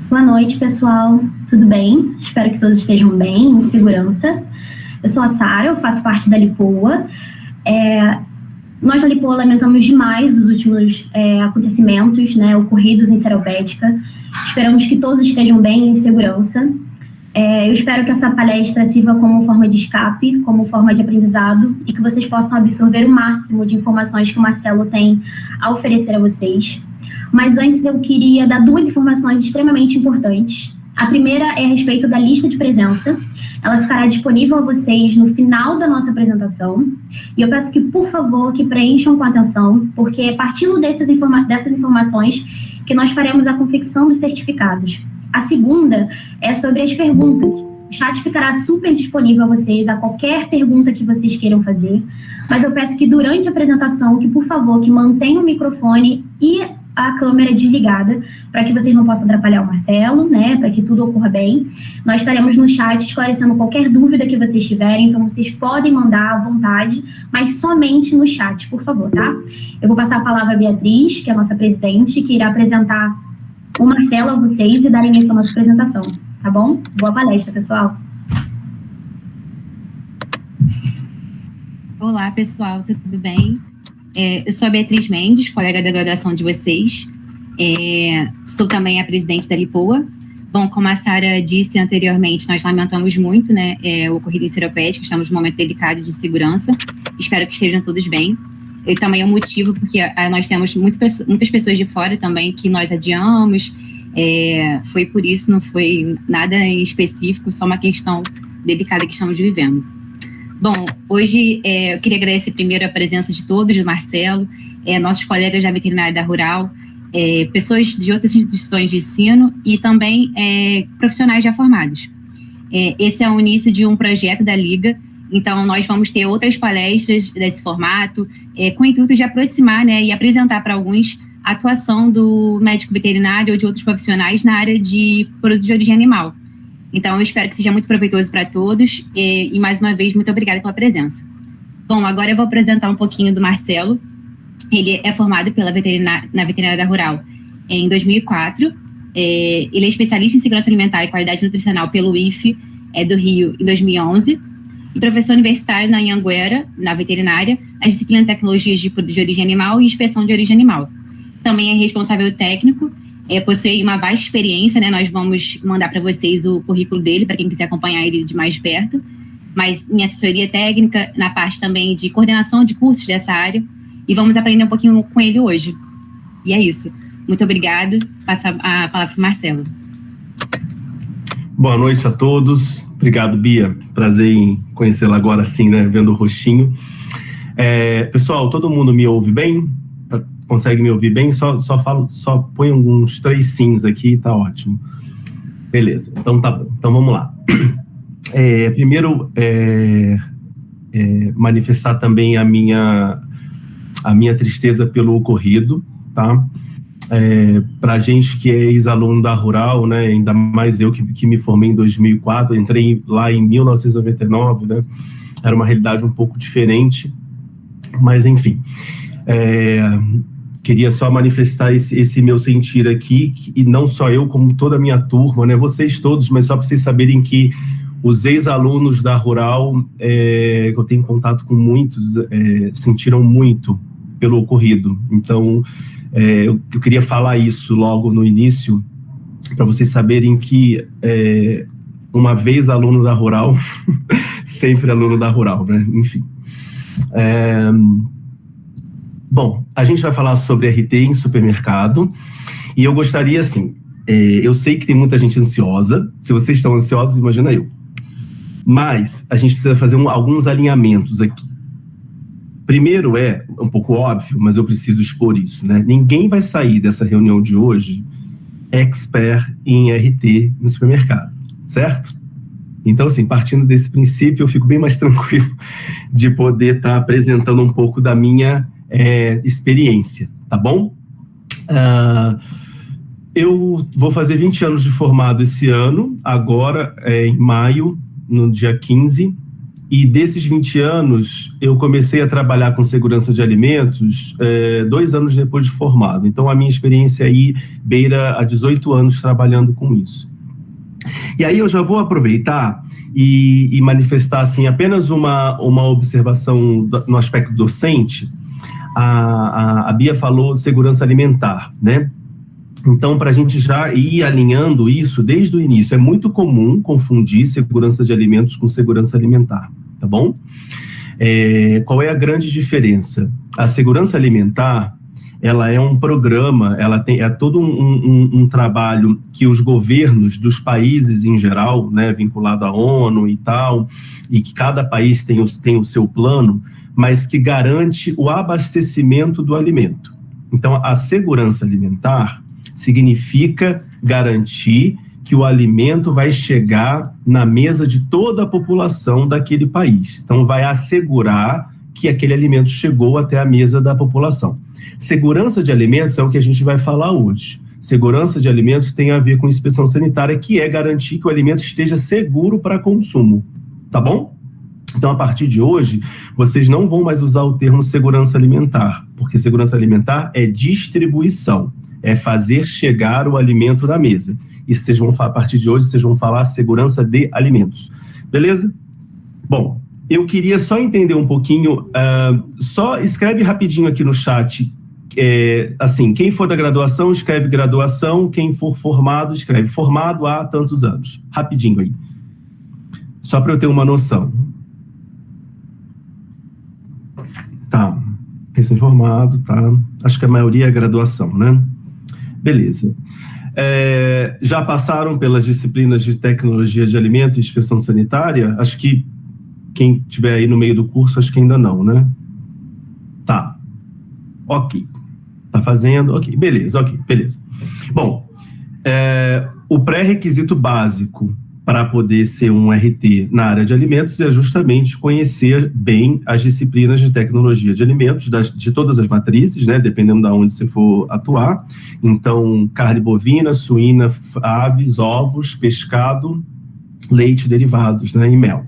Boa noite, pessoal. Tudo bem? Espero que todos estejam bem, em segurança. Eu sou a Sara, eu faço parte da LIPOA. Nós da LIPOA lamentamos demais os últimos acontecimentos, ocorridos em Seropédica. Esperamos que todos estejam bem, em segurança. Eu espero que essa palestra sirva como forma de escape, como forma de aprendizado, e que vocês possam absorver o máximo de informações que o Marcelo tem a oferecer a vocês. Mas antes eu queria dar duas informações extremamente importantes. A primeira é a respeito da lista de presença. Ela ficará disponível a vocês no final da nossa apresentação. E eu peço que, por favor, que preencham com atenção, porque é partindo dessas informações que nós faremos a confecção dos certificados. A segunda é sobre as perguntas. O chat ficará super disponível a vocês, a qualquer pergunta que vocês queiram fazer. Mas eu peço que durante a apresentação, que por favor, que mantenham o microfone e a câmera desligada, para que vocês não possam atrapalhar o Marcelo, para que tudo ocorra bem. Nós estaremos no chat esclarecendo qualquer dúvida que vocês tiverem, então vocês podem mandar à vontade, mas somente no chat, por favor, tá? Eu vou passar a palavra à Beatriz, que é a nossa presidente, que irá apresentar o Marcelo a vocês e dar início à nossa apresentação, tá bom? Boa palestra, pessoal. Olá, pessoal, tudo bem? Eu sou a Beatriz Mendes, colega da graduação de vocês. Sou também a presidente da LIPOA. Bom, como a Sara disse anteriormente, nós lamentamos muito, o ocorrido em Seropédica, estamos num momento delicado de segurança. Espero que estejam todos bem. E também é um motivo, porque nós temos muitas pessoas de fora também que nós adiamos. Foi por isso, não foi nada em específico, só uma questão delicada que estamos vivendo. Bom, hoje eu queria agradecer primeiro a presença de todos, do Marcelo, nossos colegas da veterinária da Rural, pessoas de outras instituições de ensino e também profissionais já formados. Esse é o início de um projeto da Liga, então nós vamos ter outras palestras desse formato, com o intuito de aproximar e apresentar para alguns a atuação do médico veterinário ou de outros profissionais na área de produtos de origem animal. Então, eu espero que seja muito proveitoso para todos e, mais uma vez, muito obrigada pela presença. Bom, agora eu vou apresentar um pouquinho do Marcelo. Ele é formado na veterinária da Rural em 2004. Ele é especialista em segurança alimentar e qualidade nutricional pelo IFE do Rio em 2011 e professor universitário na Anhanguera, na veterinária, nas disciplinas de tecnologias de produtos de origem animal e inspeção de origem animal. Também é responsável técnico. Possui uma vasta experiência, nós vamos mandar para vocês o currículo dele, para quem quiser acompanhar ele de mais perto, mas em assessoria técnica, na parte também de coordenação de cursos dessa área, e vamos aprender um pouquinho com ele hoje. E é isso. Muito obrigada. Passo a palavra para o Marcelo. Boa noite a todos. Obrigado, Bia. Prazer em conhecê-la agora assim, vendo o rostinho. Pessoal, todo mundo me ouve bem? Consegue me ouvir bem? Só põe alguns 3 sims aqui, tá ótimo. Beleza, então tá bom. Então vamos lá. Primeiro, manifestar também a minha tristeza pelo ocorrido, tá? Pra gente que é ex-aluno da Rural, ainda mais eu que me formei em 2004, entrei lá em 1999, era uma realidade um pouco diferente, mas enfim. Queria só manifestar esse meu sentir aqui, e não só eu, como toda a minha turma, vocês todos, mas só para vocês saberem que os ex-alunos da Rural, que eu tenho contato com muitos, sentiram muito pelo ocorrido. Então, eu queria falar isso logo no início, para vocês saberem que, uma vez aluno da Rural, sempre aluno da Rural, Enfim. Bom, a gente vai falar sobre RT em supermercado, e eu gostaria, assim, eu sei que tem muita gente ansiosa, se vocês estão ansiosos, imagina eu, mas a gente precisa fazer alguns alinhamentos aqui. Primeiro é um pouco óbvio, mas eu preciso expor isso, Ninguém vai sair dessa reunião de hoje expert em RT no supermercado, certo? Então, assim, partindo desse princípio, eu fico bem mais tranquilo de poder estar apresentando um pouco da minha experiência, tá bom? Eu vou fazer 20 anos de formado esse ano, agora em maio, no dia 15, E desses 20 anos, eu comecei a trabalhar com segurança de alimentos 2 anos depois de formado. Então, a minha experiência aí beira a 18 anos trabalhando com isso. E aí eu já vou aproveitar e manifestar assim, apenas uma observação no aspecto docente. A Bia falou segurança alimentar, né? Então, para a gente já ir alinhando isso desde o início, é muito comum confundir segurança de alimentos com segurança alimentar, tá bom? Qual é a grande diferença? A segurança alimentar, ela é um programa, é todo um trabalho que os governos dos países em geral, né, vinculado à ONU e tal, e que cada país tem o seu plano, mas que garante o abastecimento do alimento. Então, a segurança alimentar significa garantir que o alimento vai chegar na mesa de toda a população daquele país. Então, vai assegurar que aquele alimento chegou até a mesa da população. Segurança de alimentos é o que a gente vai falar hoje. Segurança de alimentos tem a ver com inspeção sanitária, que é garantir que o alimento esteja seguro para consumo, tá bom? Então, a partir de hoje, vocês não vão mais usar o termo segurança alimentar, porque segurança alimentar é distribuição, é fazer chegar o alimento na mesa. E vocês vão, a partir de hoje, vocês vão falar segurança de alimentos. Beleza? Bom, eu queria só entender um pouquinho, só escreve rapidinho aqui no chat, assim, quem for da graduação, escreve graduação, quem for formado, escreve formado há tantos anos. Rapidinho aí. Só para eu ter uma noção. Tá, recém-formado, tá. Acho que a maioria é graduação, né? Beleza. Já passaram pelas disciplinas de tecnologia de alimento e inspeção sanitária? Acho que quem estiver aí no meio do curso, acho que ainda não, né? Tá. Ok. Tá fazendo? Ok. Beleza, ok. Beleza. Bom, o pré-requisito básico para poder ser um RT na área de alimentos é justamente conhecer bem as disciplinas de tecnologia de alimentos, de todas as matrizes, né, dependendo de onde você for atuar. Então, carne bovina, suína, aves, ovos, pescado, leite, derivados, né, e mel.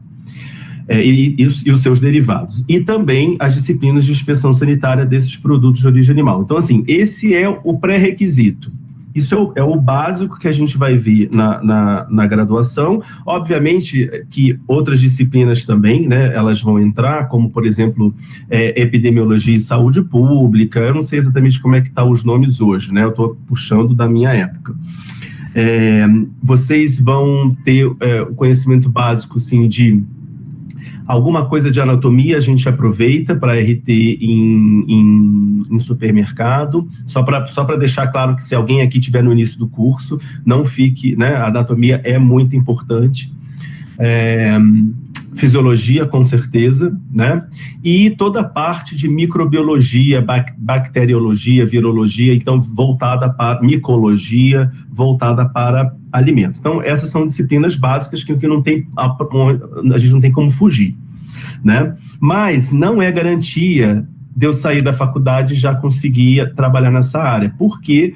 E os seus derivados. E também as disciplinas de inspeção sanitária desses produtos de origem animal. Então, assim, esse é o pré-requisito. Isso é o básico que a gente vai ver na graduação. Obviamente que outras disciplinas também, né, elas vão entrar, como, por exemplo, epidemiologia e saúde pública. Eu não sei exatamente como é que estão os nomes hoje, né? Eu estou puxando da minha época. Vocês vão ter o conhecimento básico, sim, de alguma coisa de anatomia, a gente aproveita para RT em supermercado, só para deixar claro que se alguém aqui estiver no início do curso, não fique, né, a anatomia é muito importante, fisiologia com certeza, né, e toda a parte de microbiologia, bacteriologia, virologia, então voltada para micologia, voltada para alimento. Então, essas são disciplinas básicas que não tem, a gente não tem como fugir, né? Mas não é garantia de eu sair da faculdade e já conseguir trabalhar nessa área, porque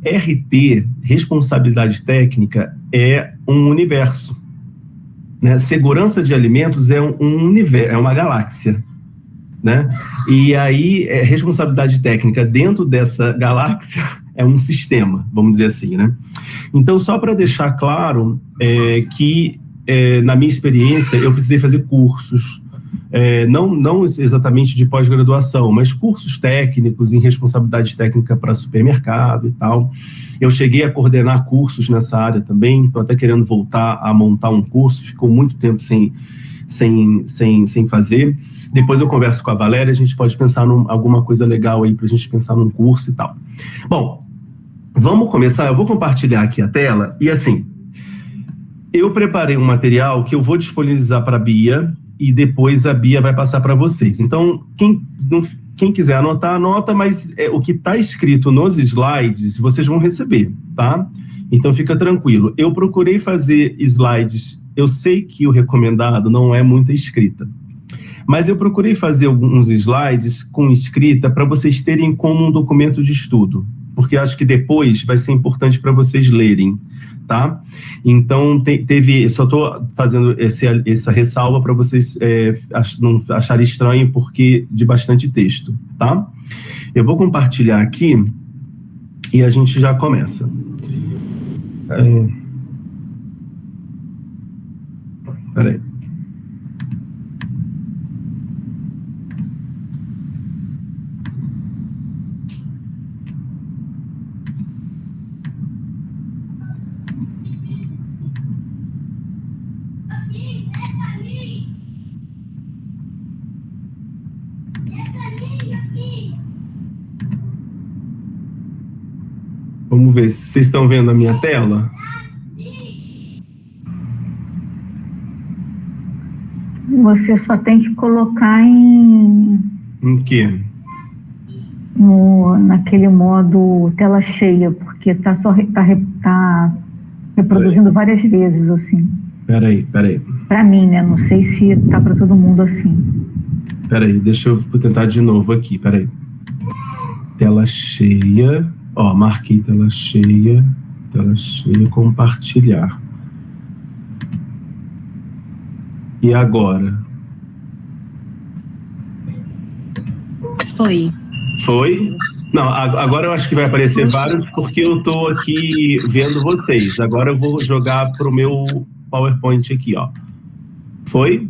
RT, responsabilidade técnica, é um universo, né? Segurança de alimentos é um universo, é uma galáxia, né? E aí, responsabilidade técnica dentro dessa galáxia é um sistema, vamos dizer assim, né? Então, só para deixar claro que, na minha experiência, eu precisei fazer cursos, não exatamente de pós-graduação, mas cursos técnicos em responsabilidade técnica para supermercado e tal. Eu cheguei a coordenar cursos nessa área também, estou até querendo voltar a montar um curso, ficou muito tempo sem fazer. Depois eu converso com a Valéria, a gente pode pensar em alguma coisa legal aí para a gente pensar num curso e tal. Bom, vamos começar, eu vou compartilhar aqui a tela, e assim, eu preparei um material que eu vou disponibilizar para a Bia, e depois a Bia vai passar para vocês. Então, quem quiser anotar, anota, mas o que está escrito nos slides, vocês vão receber, tá? Então, fica tranquilo. Eu procurei fazer slides, eu sei que o recomendado não é muita escrita, mas eu procurei fazer alguns slides com escrita para vocês terem como um documento de estudo, porque acho que depois vai ser importante para vocês lerem, tá? Então, só estou fazendo essa ressalva para vocês não acharem estranho, porque de bastante texto, tá? Eu vou compartilhar aqui e a gente já começa. Peraí. Vamos ver se vocês estão vendo a minha tela. Você só tem que colocar em quê? Naquele modo tela cheia, porque tá reproduzindo várias vezes, assim. Peraí. Para mim, né? Não sei se tá para todo mundo assim. Peraí, deixa eu tentar de novo aqui, peraí. Tela cheia. Ó, marquei tela cheia, compartilhar. E agora? Foi? Não, agora eu acho que vai aparecer vários, porque eu tô aqui vendo vocês. Agora eu vou jogar pro meu PowerPoint aqui, ó. Foi?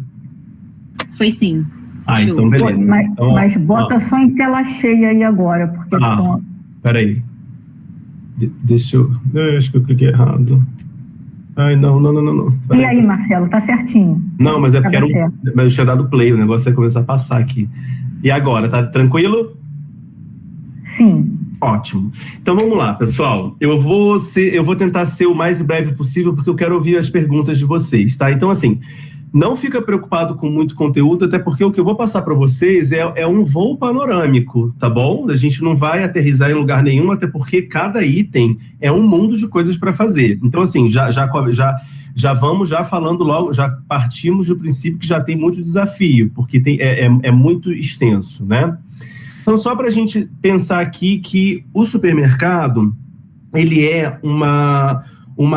Foi sim. Então beleza. Mas bota só em tela cheia aí agora, porque... Peraí. Deixa eu... acho que eu cliquei errado. Ai, não. E aí, Marcelo, tá certinho. Não, mas é porque mas eu tinha dado play, o negócio ia começar a passar aqui. E agora, tá tranquilo? Sim. Ótimo. Então vamos lá, pessoal. Eu vou tentar ser o mais breve possível, porque eu quero ouvir as perguntas de vocês, tá? Então, assim, não fica preocupado com muito conteúdo, até porque o que eu vou passar para vocês é um voo panorâmico, tá bom? A gente não vai aterrissar em lugar nenhum, até porque cada item é um mundo de coisas para fazer. Então, assim, já vamos falando logo, já partimos do princípio que já tem muito desafio, porque é muito extenso, né? Então, só para a gente pensar aqui que o supermercado, ele é uma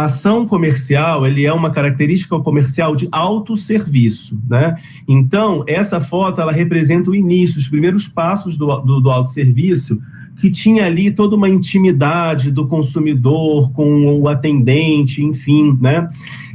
ação comercial, ele é uma característica comercial de autosserviço, né? Então, essa foto, ela representa o início, os primeiros passos do autosserviço, que tinha ali toda uma intimidade do consumidor com o atendente, enfim, né?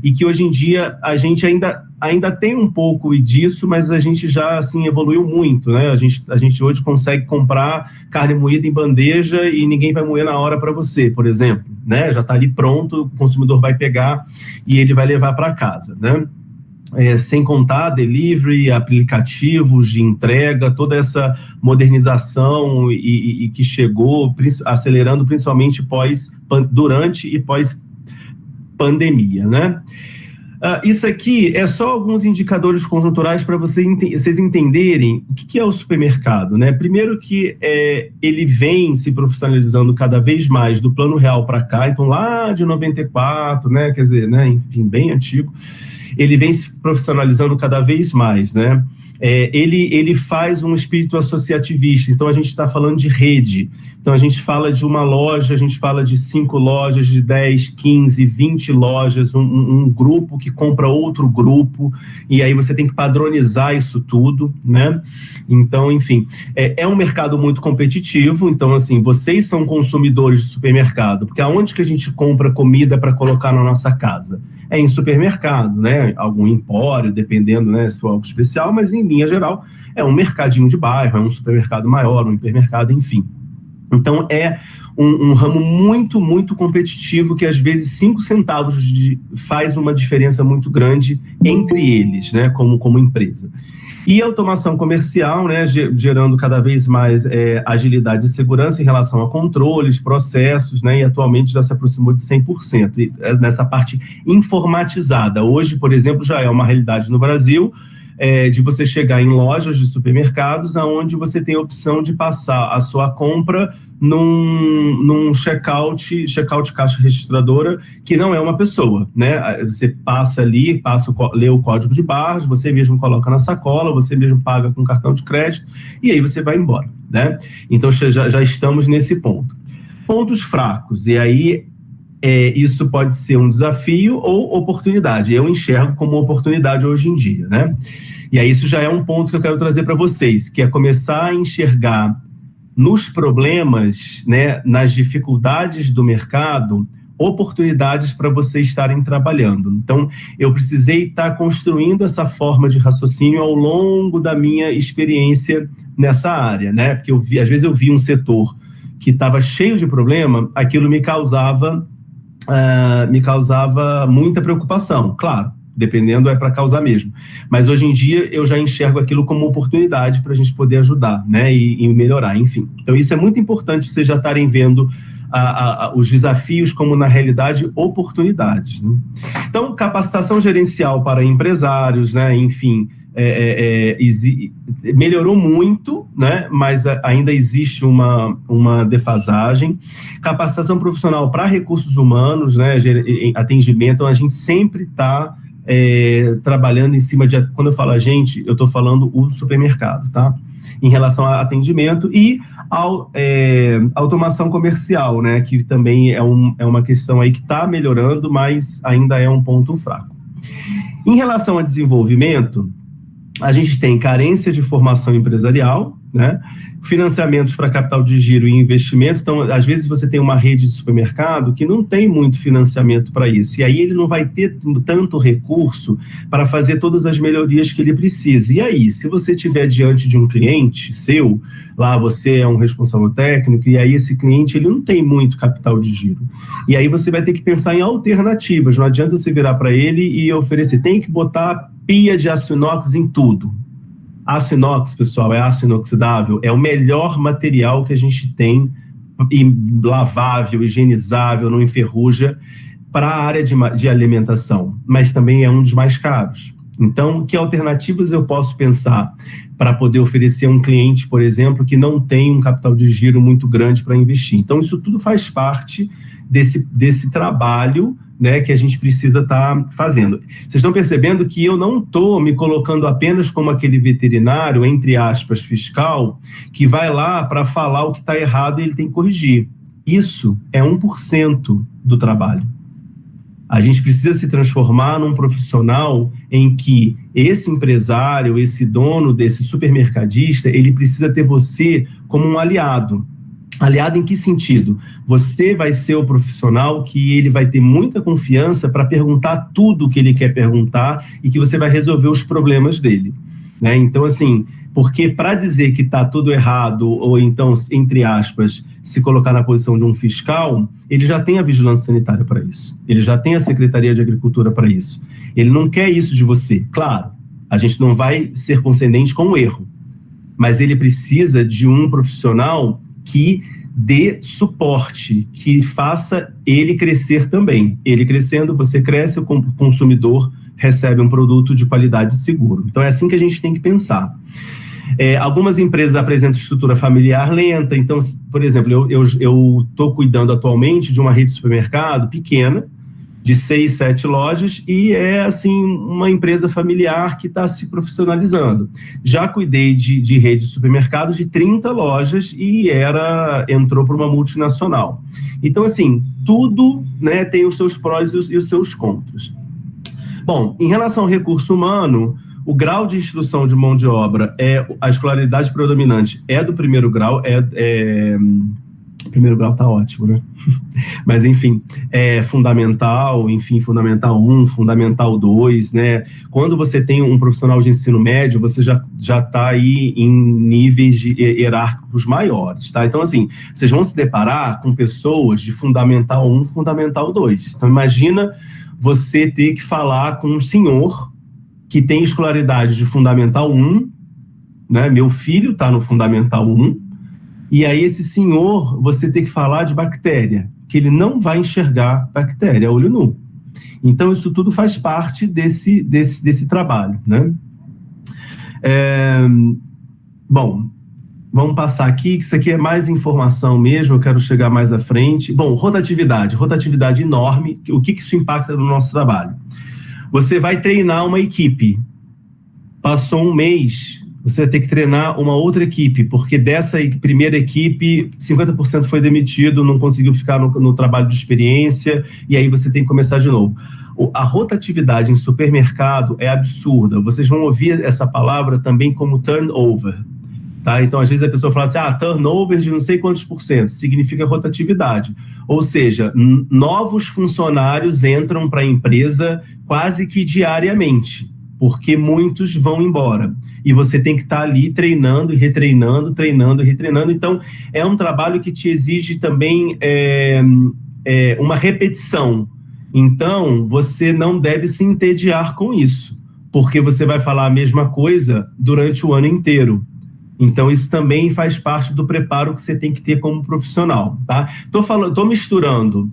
E que hoje em dia a gente ainda tem um pouco disso, mas a gente já, assim, evoluiu muito, né? A gente hoje consegue comprar carne moída em bandeja e ninguém vai moer na hora para você, por exemplo, né? Já está ali pronto, o consumidor vai pegar e ele vai levar para casa, né? Sem contar delivery, aplicativos de entrega, toda essa modernização e que chegou acelerando principalmente durante e pós-pandemia, né? Isso aqui é só alguns indicadores conjunturais para vocês entenderem o que é o supermercado, né? Primeiro que ele vem se profissionalizando cada vez mais do Plano Real para cá, então lá de 94, né? Quer dizer, né? Enfim, bem antigo. Ele vem se profissionalizando cada vez mais, né? Ele faz um espírito associativista, então a gente está falando de rede. Então a gente fala de uma loja, a gente fala de 5 lojas, de 10, 15, 20 lojas, um grupo que compra outro grupo, e aí você tem que padronizar isso tudo, né? Então, enfim, é um mercado muito competitivo, então assim, vocês são consumidores de supermercado, porque aonde que a gente compra comida para colocar na nossa casa? É em supermercado, né? Algum empório, dependendo, né, se for algo especial, mas em linha geral é um mercadinho de bairro, é um supermercado maior, um hipermercado, enfim. Então é um ramo muito, muito competitivo que às vezes 5 centavos faz uma diferença muito grande entre eles, né, como empresa. E a automação comercial, né, gerando cada vez mais agilidade e segurança em relação a controles, processos, né, e atualmente já se aproximou de 100%. E, nessa parte informatizada. Hoje, por exemplo, já é uma realidade no Brasil, de você chegar em lojas de supermercados, onde você tem a opção de passar a sua compra num check-out caixa registradora, que não é uma pessoa, né? Você passa ali, lê o código de barras, você mesmo coloca na sacola, você mesmo paga com cartão de crédito, e aí você vai embora, né? Então já estamos nesse ponto. pontos fracos. E aí, isso pode ser um desafio ou oportunidade. Eu enxergo como oportunidade hoje em dia, né? E aí isso já é um ponto que eu quero trazer para vocês, que é começar a enxergar nos problemas, né, nas dificuldades do mercado, oportunidades para vocês estarem trabalhando. Então, eu precisei estar construindo essa forma de raciocínio ao longo da minha experiência nessa área, né? Porque às vezes eu vi um setor que estava cheio de problema, aquilo me causava muita preocupação. Claro, dependendo é para causar mesmo. Mas hoje em dia eu já enxergo aquilo como oportunidade para a gente poder ajudar, né, e melhorar, enfim. Então isso é muito importante vocês já estarem vendo os desafios como, na realidade, oportunidades, né? Então, capacitação gerencial para empresários, né, enfim, melhorou muito, né, mas ainda existe uma defasagem. Capacitação profissional para recursos humanos, né, atendimento, então a gente sempre está trabalhando em cima de... Quando eu falo a gente, eu estou falando o supermercado, tá? Em relação a atendimento e automação comercial, né, que também é uma questão aí que está melhorando, mas ainda é um ponto fraco. Em relação a desenvolvimento, a gente tem carência de formação empresarial, né? Financiamentos para capital de giro e investimento. Então, às vezes você tem uma rede de supermercado que não tem muito financiamento para isso, e aí ele não vai ter tanto recurso para fazer todas as melhorias que ele precisa. E aí, se você estiver diante de um cliente seu, lá você é um responsável técnico, e aí esse cliente ele não tem muito capital de giro. E aí você vai ter que pensar em alternativas, não adianta você virar para ele e oferecer, tem que botar pia de aço inox em tudo. Aço inox, pessoal, é aço inoxidável, é o melhor material que a gente tem, lavável, higienizável, não enferruja, para a área de alimentação, mas também é um dos mais caros. Então, que alternativas eu posso pensar para poder oferecer a um cliente, por exemplo, que não tem um capital de giro muito grande para investir? Então, isso tudo faz parte desse trabalho, né, que a gente precisa estar fazendo. Vocês estão percebendo que eu não estou me colocando apenas como aquele veterinário, entre aspas, fiscal, que vai lá para falar o que está errado e ele tem que corrigir. Isso é 1% do trabalho. A gente precisa se transformar num profissional em que esse empresário, esse dono desse supermercadista, ele precisa ter você como um aliado. Aliado em que sentido? Você vai ser o profissional que ele vai ter muita confiança para perguntar tudo o que ele quer perguntar e que você vai resolver os problemas dele, né? Então, assim, porque para dizer que está tudo errado, ou então, entre aspas, se colocar na posição de um fiscal, ele já tem a vigilância sanitária para isso. Ele já tem a Secretaria de Agricultura para isso. Ele não quer isso de você. Claro, a gente não vai ser condescendente com o erro, mas ele precisa de um profissional que dê suporte, que faça ele crescer também. Ele crescendo, você cresce, o consumidor recebe um produto de qualidade seguro. Então é assim que a gente tem que pensar. Algumas empresas apresentam estrutura familiar lenta. Então, por exemplo, eu estou cuidando atualmente de uma rede de supermercado pequena, de 6, 7 lojas, e é assim uma empresa familiar que está se profissionalizando. Já cuidei de rede de supermercados de 30 lojas e entrou para uma multinacional. Então, assim, tudo, né, tem os seus prós e os seus contras. Bom, em relação ao recurso humano, o grau de instrução de mão de obra, a escolaridade predominante é do primeiro grau, primeiro grau tá ótimo, né? Mas, enfim, fundamental, Fundamental 1, Fundamental 2, né? Quando você tem um profissional de ensino médio, você já tá aí em níveis hierárquicos maiores, tá? Então, assim, vocês vão se deparar com pessoas de Fundamental 1, Fundamental 2. Então, imagina você ter que falar com um senhor que tem escolaridade de Fundamental 1, né? Meu filho está no Fundamental 1, e aí esse senhor, você tem que falar de bactéria, que ele não vai enxergar bactéria a olho nu. Então, isso tudo faz parte desse trabalho, né? Bom, vamos passar aqui, que isso aqui é mais informação mesmo, eu quero chegar mais à frente. Bom, rotatividade enorme. O que isso impacta no nosso trabalho? Você vai treinar uma equipe. Passou um mês, você vai ter que treinar uma outra equipe, porque dessa primeira equipe, 50% foi demitido, não conseguiu ficar no trabalho de experiência, e aí você tem que começar de novo. A rotatividade em supermercado é absurda. Vocês vão ouvir essa palavra também como turnover. Tá? Então, às vezes a pessoa fala assim, turnover de não sei quantos %, significa rotatividade. Ou seja, novos funcionários entram para a empresa quase que diariamente, porque muitos vão embora. E você tem que estar ali treinando e retreinando, treinando e retreinando. Então, é um trabalho que te exige também uma repetição. Então, você não deve se entediar com isso, porque você vai falar a mesma coisa durante o ano inteiro. Então, isso também faz parte do preparo que você tem que ter como profissional, tá? Tô misturando.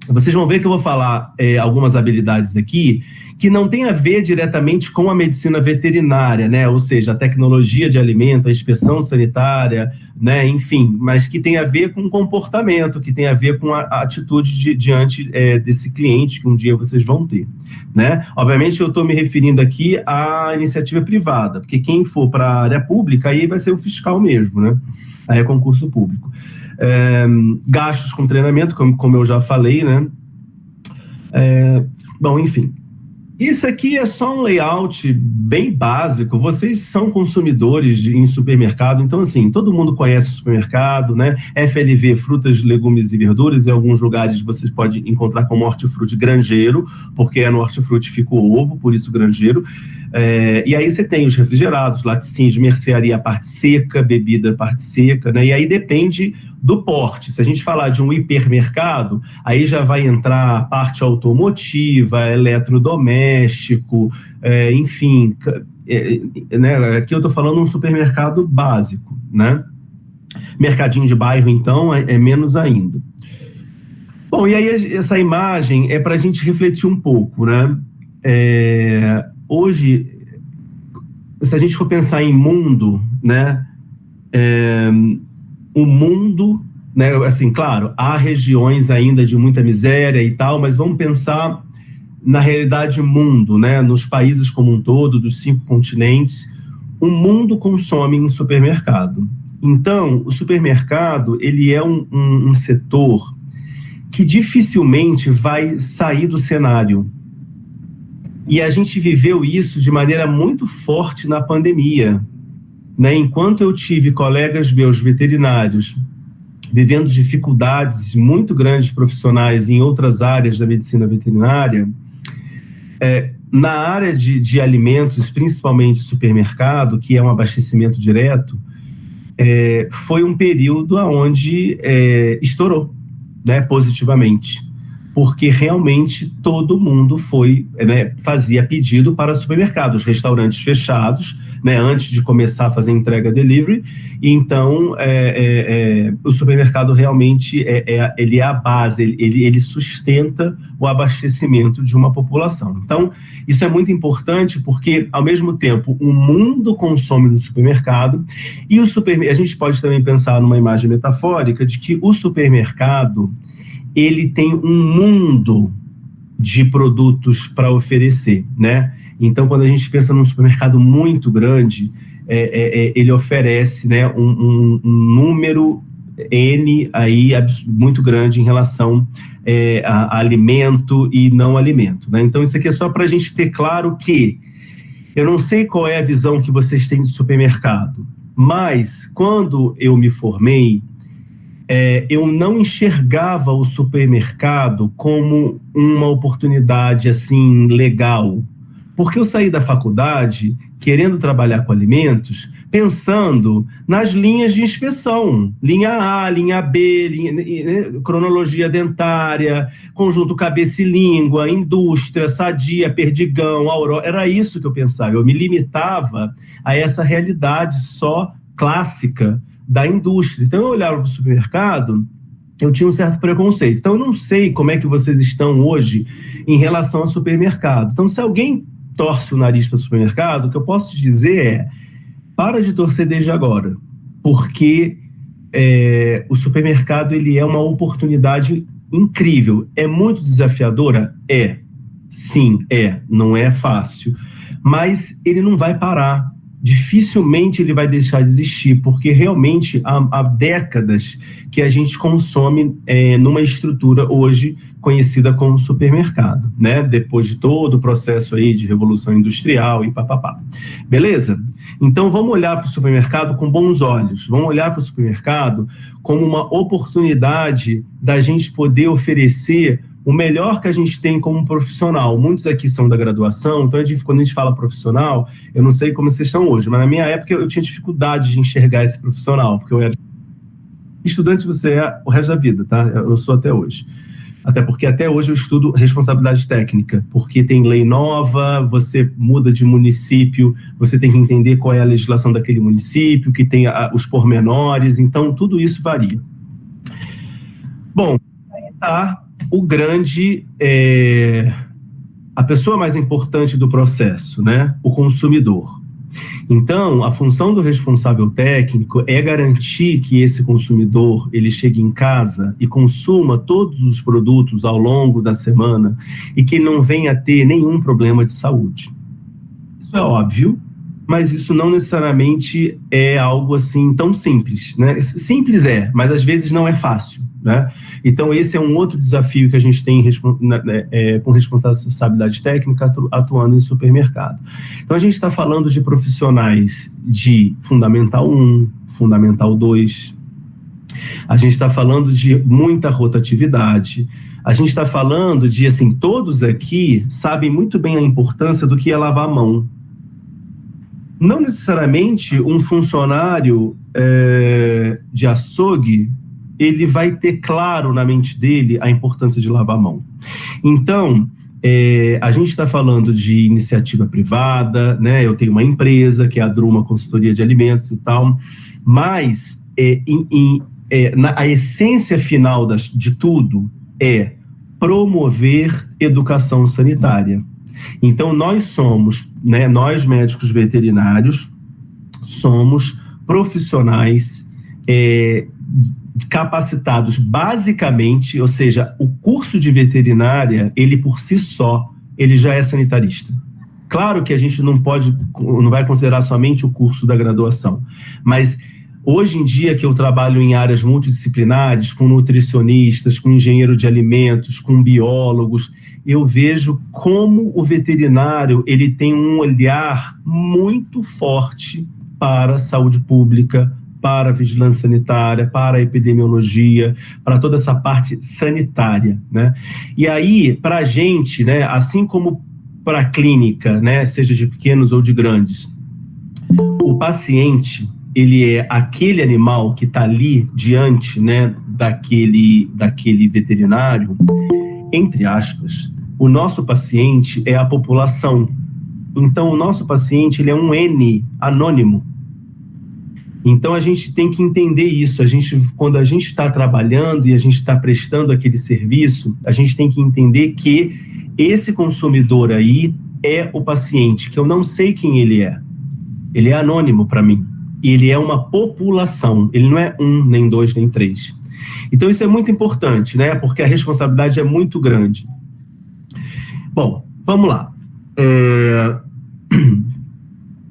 Vocês vão ver que eu vou falar algumas habilidades aqui que não tem a ver diretamente com a medicina veterinária, né? Ou seja, a tecnologia de alimento, a inspeção sanitária, né? Enfim, mas que tem a ver com o comportamento, que tem a ver com a atitude diante desse cliente que um dia vocês vão ter, né? Obviamente, eu estou me referindo aqui à iniciativa privada, porque quem for para a área pública, aí vai ser o fiscal mesmo, né? Aí é concurso público. Gastos com treinamento, como eu já falei, né? Bom, enfim. Isso aqui é só um layout bem básico. Vocês são consumidores em supermercado, então, assim, todo mundo conhece o supermercado, né? FLV, frutas, legumes e verduras, em alguns lugares você pode encontrar como hortifruti granjeiro, porque no hortifruti fica o ovo, por isso granjeiro. E aí você tem os refrigerados, laticínios, mercearia, a parte seca, bebida, parte seca, né? E aí depende do porte. Se a gente falar de um hipermercado, aí já vai entrar a parte automotiva, eletrodoméstico, enfim, né? Aqui eu estou falando um supermercado básico, né? Mercadinho de bairro, então, é menos ainda. Bom, e aí essa imagem é para a gente refletir um pouco, né? Hoje, se a gente for pensar em mundo, né, o mundo, né, assim, claro, há regiões ainda de muita miséria e tal, mas vamos pensar na realidade mundo, né, nos países como um todo, dos 5 continentes, o mundo consome em supermercado. Então, o supermercado, ele é um setor que dificilmente vai sair do cenário. E a gente viveu isso de maneira muito forte na pandemia, né? Enquanto eu tive colegas meus veterinários vivendo dificuldades muito grandes profissionais em outras áreas da medicina veterinária, na área de alimentos, principalmente supermercado, que é um abastecimento direto, foi um período onde estourou, né, positivamente. Porque realmente todo mundo fazia pedido para supermercados, restaurantes fechados, né, antes de começar a fazer entrega delivery, e então o supermercado realmente ele é a base, ele sustenta o abastecimento de uma população. Então, isso é muito importante porque, ao mesmo tempo, o mundo consome no supermercado, e a gente pode também pensar numa imagem metafórica de que o supermercado ele tem um mundo de produtos para oferecer, né? Então, quando a gente pensa num supermercado muito grande, ele oferece, né, um número N aí muito grande em relação a alimento e não alimento, né? Então, isso aqui é só para a gente ter claro que eu não sei qual é a visão que vocês têm de supermercado, mas quando eu me formei, eu não enxergava o supermercado como uma oportunidade assim legal, porque eu saí da faculdade querendo trabalhar com alimentos, pensando nas linhas de inspeção, linha A, linha B, cronologia dentária, conjunto cabeça e língua, indústria, Sadia, Perdigão, Aurora, era isso que eu pensava, eu me limitava a essa realidade só clássica da indústria. Então, eu olhava para o supermercado, eu tinha um certo preconceito. Então, eu não sei como é que vocês estão hoje em relação ao supermercado. Então, se alguém torce o nariz para o supermercado, o que eu posso te dizer para de torcer desde agora, porque o supermercado ele é uma oportunidade incrível. É muito desafiadora? Sim, não é fácil. Mas ele não vai parar. dificilmente ele vai deixar de existir, porque realmente há décadas que a gente consome numa estrutura hoje conhecida como supermercado, né? Depois de todo o processo aí de revolução industrial e papapá. Beleza? Então vamos olhar para o supermercado com bons olhos, vamos olhar para o supermercado como uma oportunidade da gente poder oferecer o melhor que a gente tem como profissional. Muitos aqui são da graduação, então quando a gente fala profissional, eu não sei como vocês estão hoje, mas na minha época eu tinha dificuldade de enxergar esse profissional, porque eu era estudante, você é o resto da vida, tá? Eu sou até hoje. Até porque até hoje eu estudo responsabilidade técnica, porque tem lei nova, você muda de município, você tem que entender qual é a legislação daquele município, que tem os pormenores, então tudo isso varia. Bom, aí está o grande, a pessoa mais importante do processo, né? O consumidor. Então, a função do responsável técnico é garantir que esse consumidor ele chegue em casa e consuma todos os produtos ao longo da semana e que ele não venha a ter nenhum problema de saúde. Isso é óbvio, mas isso não necessariamente é algo assim tão simples, né? Simples mas às vezes não é fácil, né? Então esse é um outro desafio que a gente tem com responsabilidade técnica atuando em supermercado. Então a gente está falando de profissionais de Fundamental 1, Fundamental 2, a gente está falando de muita rotatividade, a gente está falando de, assim, todos aqui sabem muito bem a importância do que é lavar a mão. Não necessariamente um funcionário de açougue, ele vai ter claro na mente dele a importância de lavar a mão. Então, a gente está falando de iniciativa privada, né? Eu tenho uma empresa, que é a Druma Consultoria de Alimentos e tal, mas a essência final de tudo é promover educação sanitária. Então, nós somos, né, nós médicos veterinários, somos profissionais capacitados basicamente, ou seja, o curso de veterinária, ele por si só, ele já é sanitarista. Claro que a gente não vai considerar somente o curso da graduação, mas hoje em dia que eu trabalho em áreas multidisciplinares, com nutricionistas, com engenheiro de alimentos, com biólogos, eu vejo como o veterinário ele tem um olhar muito forte para a saúde pública, para a vigilância sanitária, para a epidemiologia, para toda essa parte sanitária, né? E aí, para a gente, né, assim como para a clínica, né, seja de pequenos ou de grandes, o paciente, ele é aquele animal que está ali diante, né, daquele veterinário, entre aspas. O nosso paciente é a população. Então, o nosso paciente ele é um N anônimo. Então, a gente tem que entender isso. Quando a gente está trabalhando e a gente está prestando aquele serviço, a gente tem que entender que esse consumidor aí é o paciente, que eu não sei quem ele é. Ele é anônimo para mim. E ele é uma população. Ele não é 1, nem 2, nem 3. Então, isso é muito importante, né? Porque a responsabilidade é muito grande. Bom, vamos lá.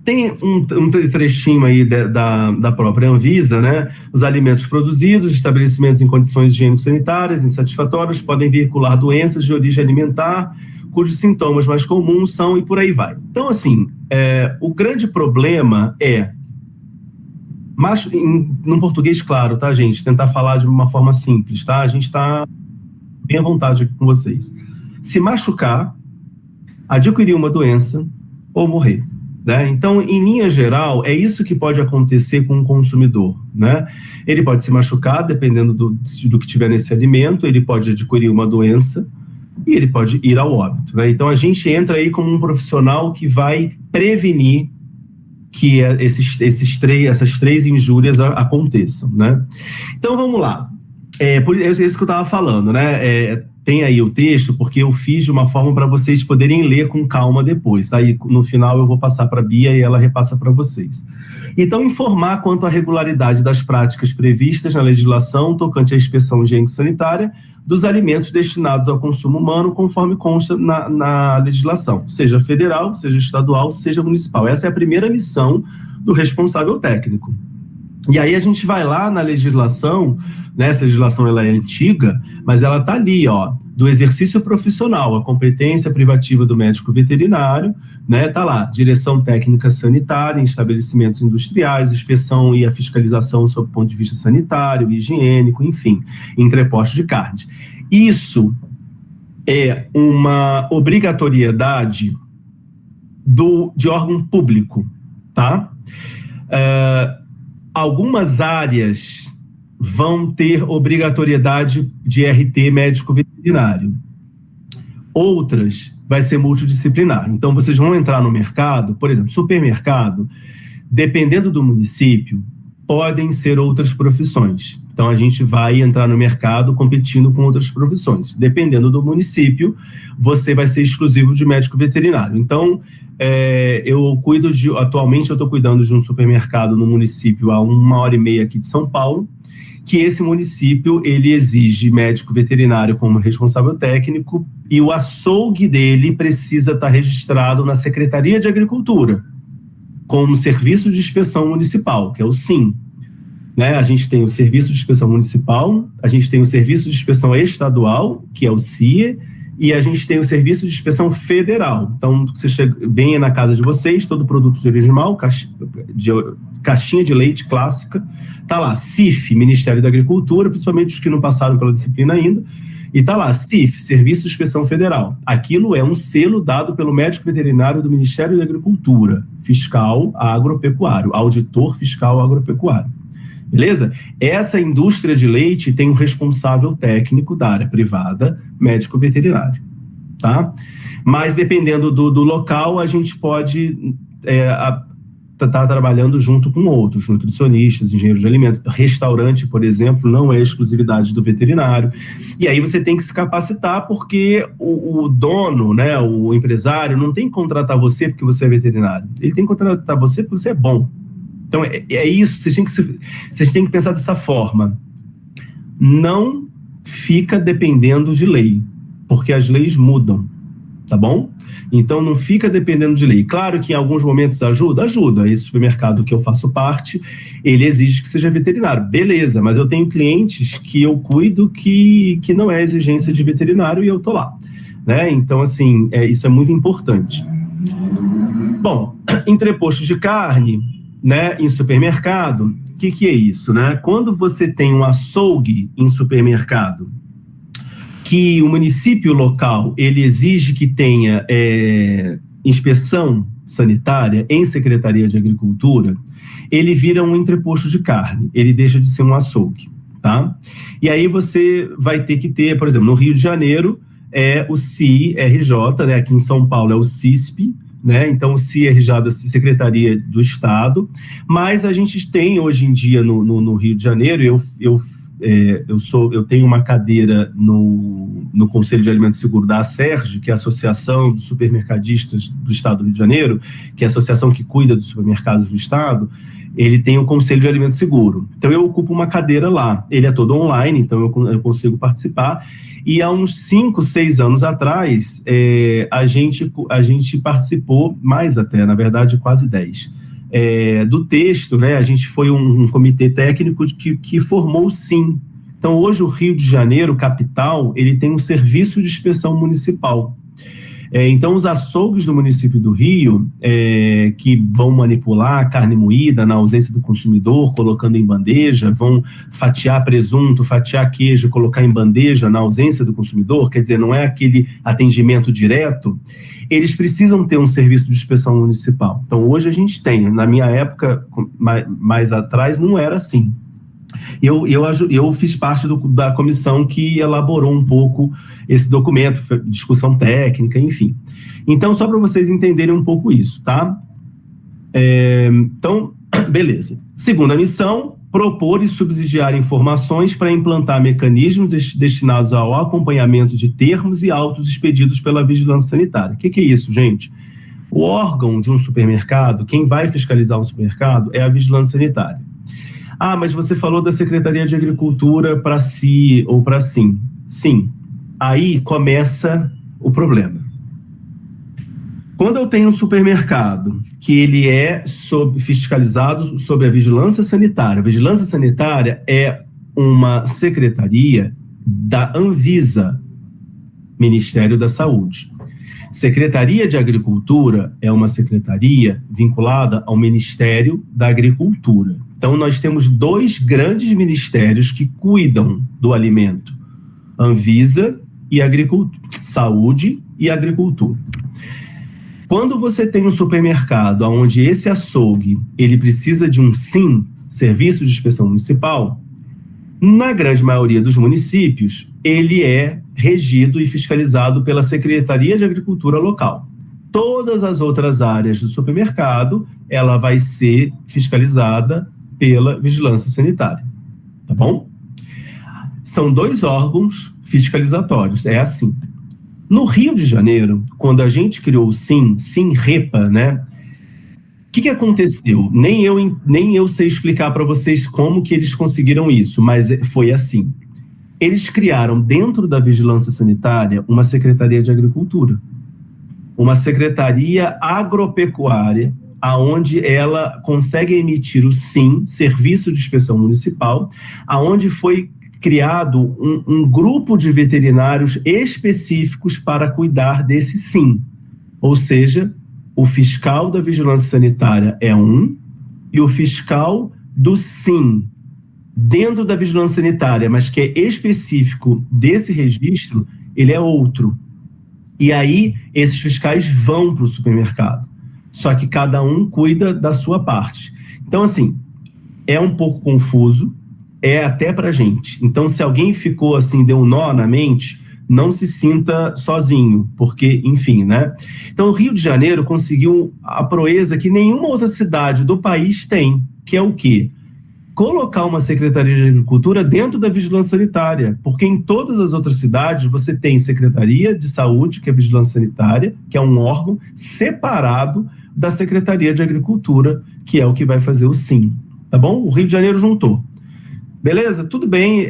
Tem um trechinho aí da própria Anvisa, né? Os alimentos produzidos, estabelecimentos em condições higiênico-sanitárias insatisfatórias podem veicular doenças de origem alimentar, cujos sintomas mais comuns são e por aí vai. Então, assim, o grande problema mas num português claro, tá, gente? Tentar falar de uma forma simples, tá? A gente está bem à vontade aqui com vocês. Se machucar, adquirir uma doença ou morrer. Né? Então, em linha geral, é isso que pode acontecer com o consumidor. Né? Ele pode se machucar, dependendo do que tiver nesse alimento, ele pode adquirir uma doença e ele pode ir ao óbito. Né? Então, a gente entra aí como um profissional que vai prevenir que essas três injúrias aconteçam. Né? Então, vamos lá. É isso que eu estava falando, né? Tem aí o texto, porque eu fiz de uma forma para vocês poderem ler com calma depois, tá? E no final eu vou passar para a Bia e ela repassa para vocês. Então, informar quanto à regularidade das práticas previstas na legislação tocante à inspeção higiênico-sanitária dos alimentos destinados ao consumo humano, conforme consta na legislação, seja federal, seja estadual, seja municipal. Essa é a primeira missão do responsável técnico. E aí a gente vai lá na legislação, né, essa legislação ela é antiga, mas ela está ali, ó, do exercício profissional, a competência privativa do médico veterinário, né, tá lá, direção técnica sanitária em estabelecimentos industriais, inspeção e a fiscalização sob o ponto de vista sanitário, higiênico, enfim, entrepostos de carnes. Isso é uma obrigatoriedade de órgão público, tá? Algumas áreas vão ter obrigatoriedade de RT médico veterinário. Outras vai ser multidisciplinar. Então, vocês vão entrar no mercado, por exemplo, supermercado, dependendo do município, podem ser outras profissões. Então, a gente vai entrar no mercado competindo com outras profissões. Dependendo do município, você vai ser exclusivo de médico veterinário. Então, atualmente eu estou cuidando de um supermercado no município a 1h30 aqui de São Paulo, que esse município, ele exige médico veterinário como responsável técnico e o açougue dele precisa estar registrado na Secretaria de Agricultura, como Serviço de Inspeção Municipal, que é o SIM. Né? A gente tem o Serviço de Inspeção Municipal, a gente tem o Serviço de Inspeção Estadual, que é o CIE, e a gente tem o Serviço de Inspeção Federal. Então, você vem na casa de vocês, todo produto de origem animal, caixinha de leite clássica, tá lá, CIF, Ministério da Agricultura, principalmente os que não passaram pela disciplina ainda, e tá lá, CIF, Serviço de Inspeção Federal. Aquilo é um selo dado pelo médico veterinário do Ministério da Agricultura, fiscal agropecuário, auditor fiscal agropecuário. Beleza? Essa indústria de leite tem um responsável técnico da área privada, médico veterinário, tá? Mas dependendo do local, a gente pode estar trabalhando junto com outros, nutricionistas, engenheiros de alimentos. Restaurante, por exemplo, não é exclusividade do veterinário. E aí você tem que se capacitar, porque o dono, né, o empresário, não tem que contratar você porque você é veterinário. Ele tem que contratar você porque você é bom. Então, é isso, vocês têm que pensar dessa forma. Não fica dependendo de lei, porque as leis mudam, tá bom? Então, não fica dependendo de lei. Claro que em alguns momentos ajuda. Esse supermercado que eu faço parte, ele exige que seja veterinário. Beleza, mas eu tenho clientes que eu cuido que não é exigência de veterinário e eu tô lá, né? Então, assim, isso é muito importante. Bom, entrepostos de carne, né, em supermercado, o que é isso, né? Quando você tem um açougue em supermercado, que o município local, ele exige que tenha inspeção sanitária em Secretaria de Agricultura, ele vira um entreposto de carne, ele deixa de ser um açougue, tá? E aí você vai ter que ter, por exemplo, no Rio de Janeiro, o CIRJ, né? Aqui em São Paulo é o CISP, né? Então, o CIRJ é a Secretaria do Estado, mas a gente tem hoje em dia no Rio de Janeiro, eu tenho uma cadeira no Conselho de Alimento Seguro da ASERJ, que é a Associação dos Supermercadistas do Estado do Rio de Janeiro, que é a associação que cuida dos supermercados do Estado. Ele tem o Conselho de Alimento Seguro. Então, eu ocupo uma cadeira lá. Ele é todo online, então eu consigo participar. E há uns 5, 6 anos atrás, a gente participou, mais até, na verdade, quase 10, do texto, né? A gente foi um comitê técnico que formou o SIM. Então, hoje, o Rio de Janeiro, capital, ele tem um serviço de inspeção municipal. Então, os açougues do município do Rio, que vão manipular carne moída na ausência do consumidor, colocando em bandeja, vão fatiar presunto, fatiar queijo, colocar em bandeja na ausência do consumidor, quer dizer, não é aquele atendimento direto, eles precisam ter um serviço de inspeção municipal. Então, hoje a gente tem, na minha época, mais atrás, não era assim. Eu fiz parte da comissão que elaborou um pouco esse documento, discussão técnica, enfim. Então, só para vocês entenderem um pouco isso, tá? Então, beleza. Segunda missão, propor e subsidiar informações para implantar mecanismos destinados ao acompanhamento de termos e autos expedidos pela vigilância sanitária. O que é isso, gente? O órgão de um supermercado, quem vai fiscalizar um supermercado é a vigilância sanitária. Ah, mas você falou da Secretaria de Agricultura para si ou para sim. Sim, aí começa o problema. Quando eu tenho um supermercado que ele é fiscalizado sob a vigilância sanitária é uma secretaria da Anvisa, Ministério da Saúde. Secretaria de Agricultura é uma secretaria vinculada ao Ministério da Agricultura. Então, nós temos 2 grandes ministérios que cuidam do alimento: Anvisa e Agricultura, Saúde e Agricultura. Quando você tem um supermercado onde esse açougue ele precisa de um SIM, Serviço de Inspeção Municipal, na grande maioria dos municípios, ele é regido e fiscalizado pela Secretaria de Agricultura local. Todas as outras áreas do supermercado, ela vai ser fiscalizada pela Vigilância Sanitária, tá bom? São 2 órgãos fiscalizatórios, é assim. No Rio de Janeiro, quando a gente criou o SINREPA, né? O que aconteceu? Nem eu sei explicar para vocês como que eles conseguiram isso, mas foi assim. Eles criaram dentro da Vigilância Sanitária uma Secretaria de Agricultura, uma Secretaria Agropecuária, aonde ela consegue emitir o SIM, Serviço de Inspeção Municipal, aonde foi criado um grupo de veterinários específicos para cuidar desse SIM. Ou seja, o fiscal da Vigilância Sanitária é um e o fiscal do SIM, dentro da Vigilância Sanitária, mas que é específico desse registro, ele é outro. E aí, esses fiscais vão para o supermercado. Só que cada um cuida da sua parte. Então, assim, é um pouco confuso, é até pra gente. Então, se alguém ficou assim, deu um nó na mente, não se sinta sozinho, porque, enfim, né? Então, o Rio de Janeiro conseguiu a proeza que nenhuma outra cidade do país tem, que é o quê? Colocar uma Secretaria de Agricultura dentro da Vigilância Sanitária, porque em todas as outras cidades você tem Secretaria de Saúde, que é a Vigilância Sanitária, que é um órgão separado da Secretaria de Agricultura, que é o que vai fazer o SIM, tá bom? O Rio de Janeiro juntou. Beleza? Tudo bem,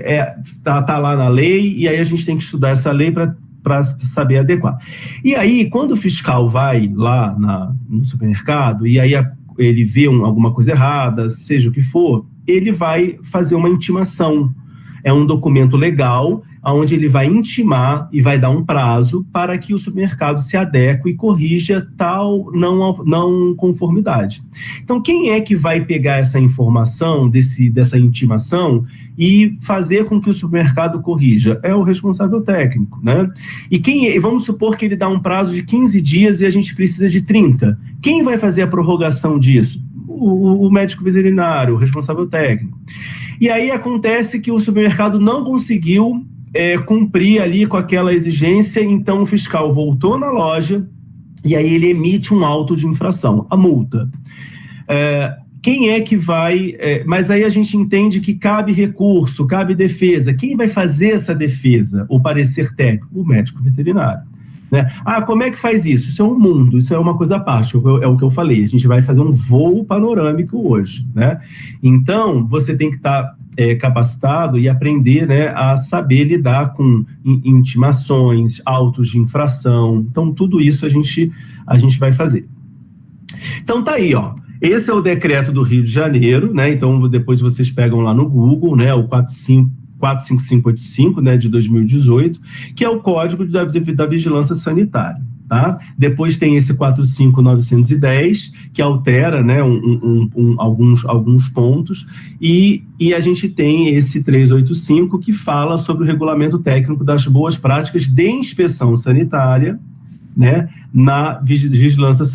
tá lá na lei, e aí a gente tem que estudar essa lei para saber adequar. E aí, quando o fiscal vai lá no supermercado, e aí ele vê alguma coisa errada, seja o que for, ele vai fazer uma intimação. É um documento legal, onde ele vai intimar e vai dar um prazo para que o supermercado se adeque e corrija tal não conformidade. Então, quem é que vai pegar essa informação, dessa intimação, e fazer com que o supermercado corrija? É o responsável técnico, né? E vamos supor que ele dá um prazo de 15 dias e a gente precisa de 30. Quem vai fazer a prorrogação disso? O médico veterinário, o responsável técnico. E aí acontece que o supermercado não conseguiu cumprir ali com aquela exigência, então o fiscal voltou na loja e aí ele emite um auto de infração, a multa. Quem é que vai... mas aí a gente entende que cabe recurso, cabe defesa. Quem vai fazer essa defesa, o parecer técnico? O médico veterinário. Né? Como é que faz isso? Isso é um mundo, isso é uma coisa à parte, é o que eu falei, a gente vai fazer um voo panorâmico hoje, né? Então, você tem que estar capacitado e aprender, né, a saber lidar com intimações, autos de infração. Então, tudo isso a gente vai fazer. Então, tá aí, ó. Esse é o decreto do Rio de Janeiro, né? Então, depois vocês pegam lá no Google, né, o 45585, né, de 2018, que é o Código da Vigilância Sanitária, tá? Depois tem esse 45910, que altera, né, alguns pontos, e a gente tem esse 385, que fala sobre o regulamento técnico das boas práticas de inspeção sanitária, né, na vigilância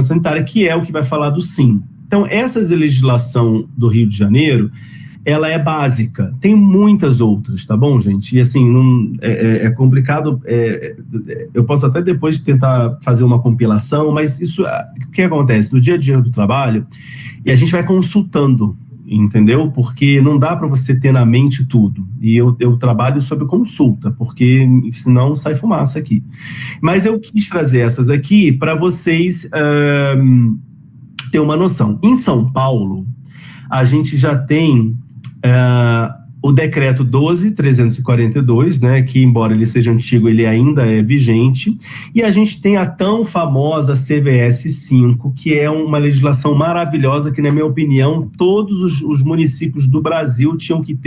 sanitária, que é o que vai falar do SIM. Então, essa legislação do Rio de Janeiro, ela é básica, tem muitas outras, tá bom, gente? E assim, é complicado, eu posso até depois tentar fazer uma compilação, mas isso, o que acontece? No dia a dia do trabalho, e a gente vai consultando entendeu? Porque não dá para você ter na mente tudo. E eu trabalho sobre consulta, porque senão sai fumaça aqui. Mas eu quis trazer essas aqui para vocês ter uma noção. Em São Paulo, a gente já tem o decreto 12.342, né, que embora ele seja antigo, ele ainda é vigente, e a gente tem a tão famosa CVS 5, que é uma legislação maravilhosa que, na minha opinião, todos os municípios do Brasil tinham que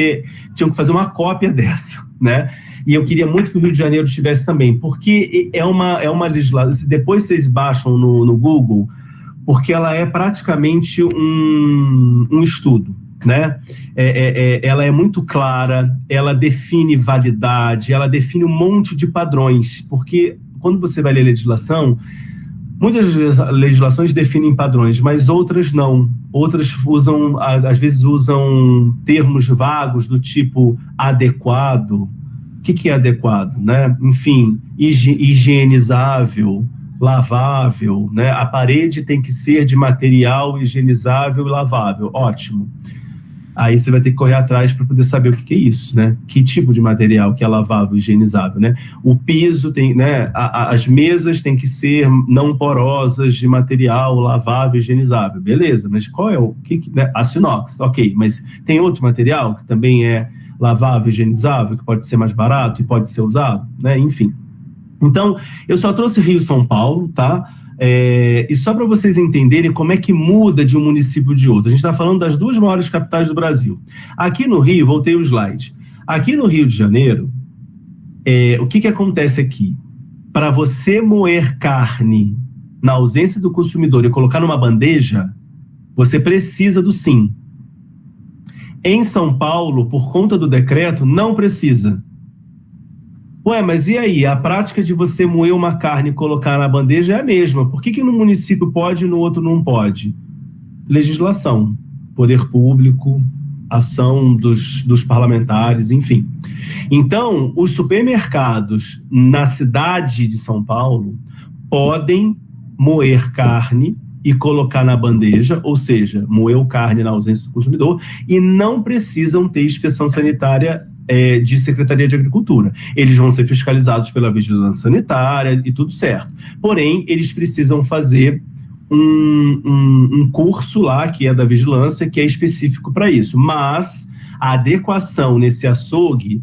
fazer uma cópia dessa, né? E eu queria muito que o Rio de Janeiro tivesse também, porque é uma legislação, depois vocês baixam no Google, porque ela é praticamente um estudo, né? Ela é muito clara, ela define validade, ela define um monte de padrões, porque quando você vai ler legislação, muitas legislações definem padrões, mas outras não. Outras às vezes usam termos vagos do tipo adequado. O que é adequado, né? Enfim, higienizável, lavável, né? A parede tem que ser de material higienizável e lavável. Ótimo. Aí você vai ter que correr atrás para poder saber o que é isso, né? Que tipo de material que é lavável e higienizável, né? O piso tem, né? As mesas têm que ser não porosas, de material lavável e higienizável. Beleza, mas qual é o que, né? Aço inox, ok, mas tem outro material que também é lavável e higienizável, que pode ser mais barato e pode ser usado, né? Enfim. Então, eu só trouxe Rio e São Paulo, tá? E só para vocês entenderem como é que muda de um município de outro. A gente está falando das duas maiores capitais do Brasil. Aqui no Rio, voltei o slide. Aqui no Rio de Janeiro, o que acontece aqui? Para você moer carne na ausência do consumidor e colocar numa bandeja, você precisa do SIM. Em São Paulo, por conta do decreto, não precisa. Ué, mas e aí? A prática de você moer uma carne e colocar na bandeja é a mesma. Por que no município pode e no outro não pode? Legislação, poder público, ação dos parlamentares, enfim. Então, os supermercados na cidade de São Paulo podem moer carne e colocar na bandeja, ou seja, moer carne na ausência do consumidor, e não precisam ter inspeção sanitária de Secretaria de Agricultura. Eles vão ser fiscalizados pela Vigilância Sanitária e tudo certo. Porém, eles precisam fazer um curso lá, que é da Vigilância, que é específico para isso. Mas a adequação nesse açougue,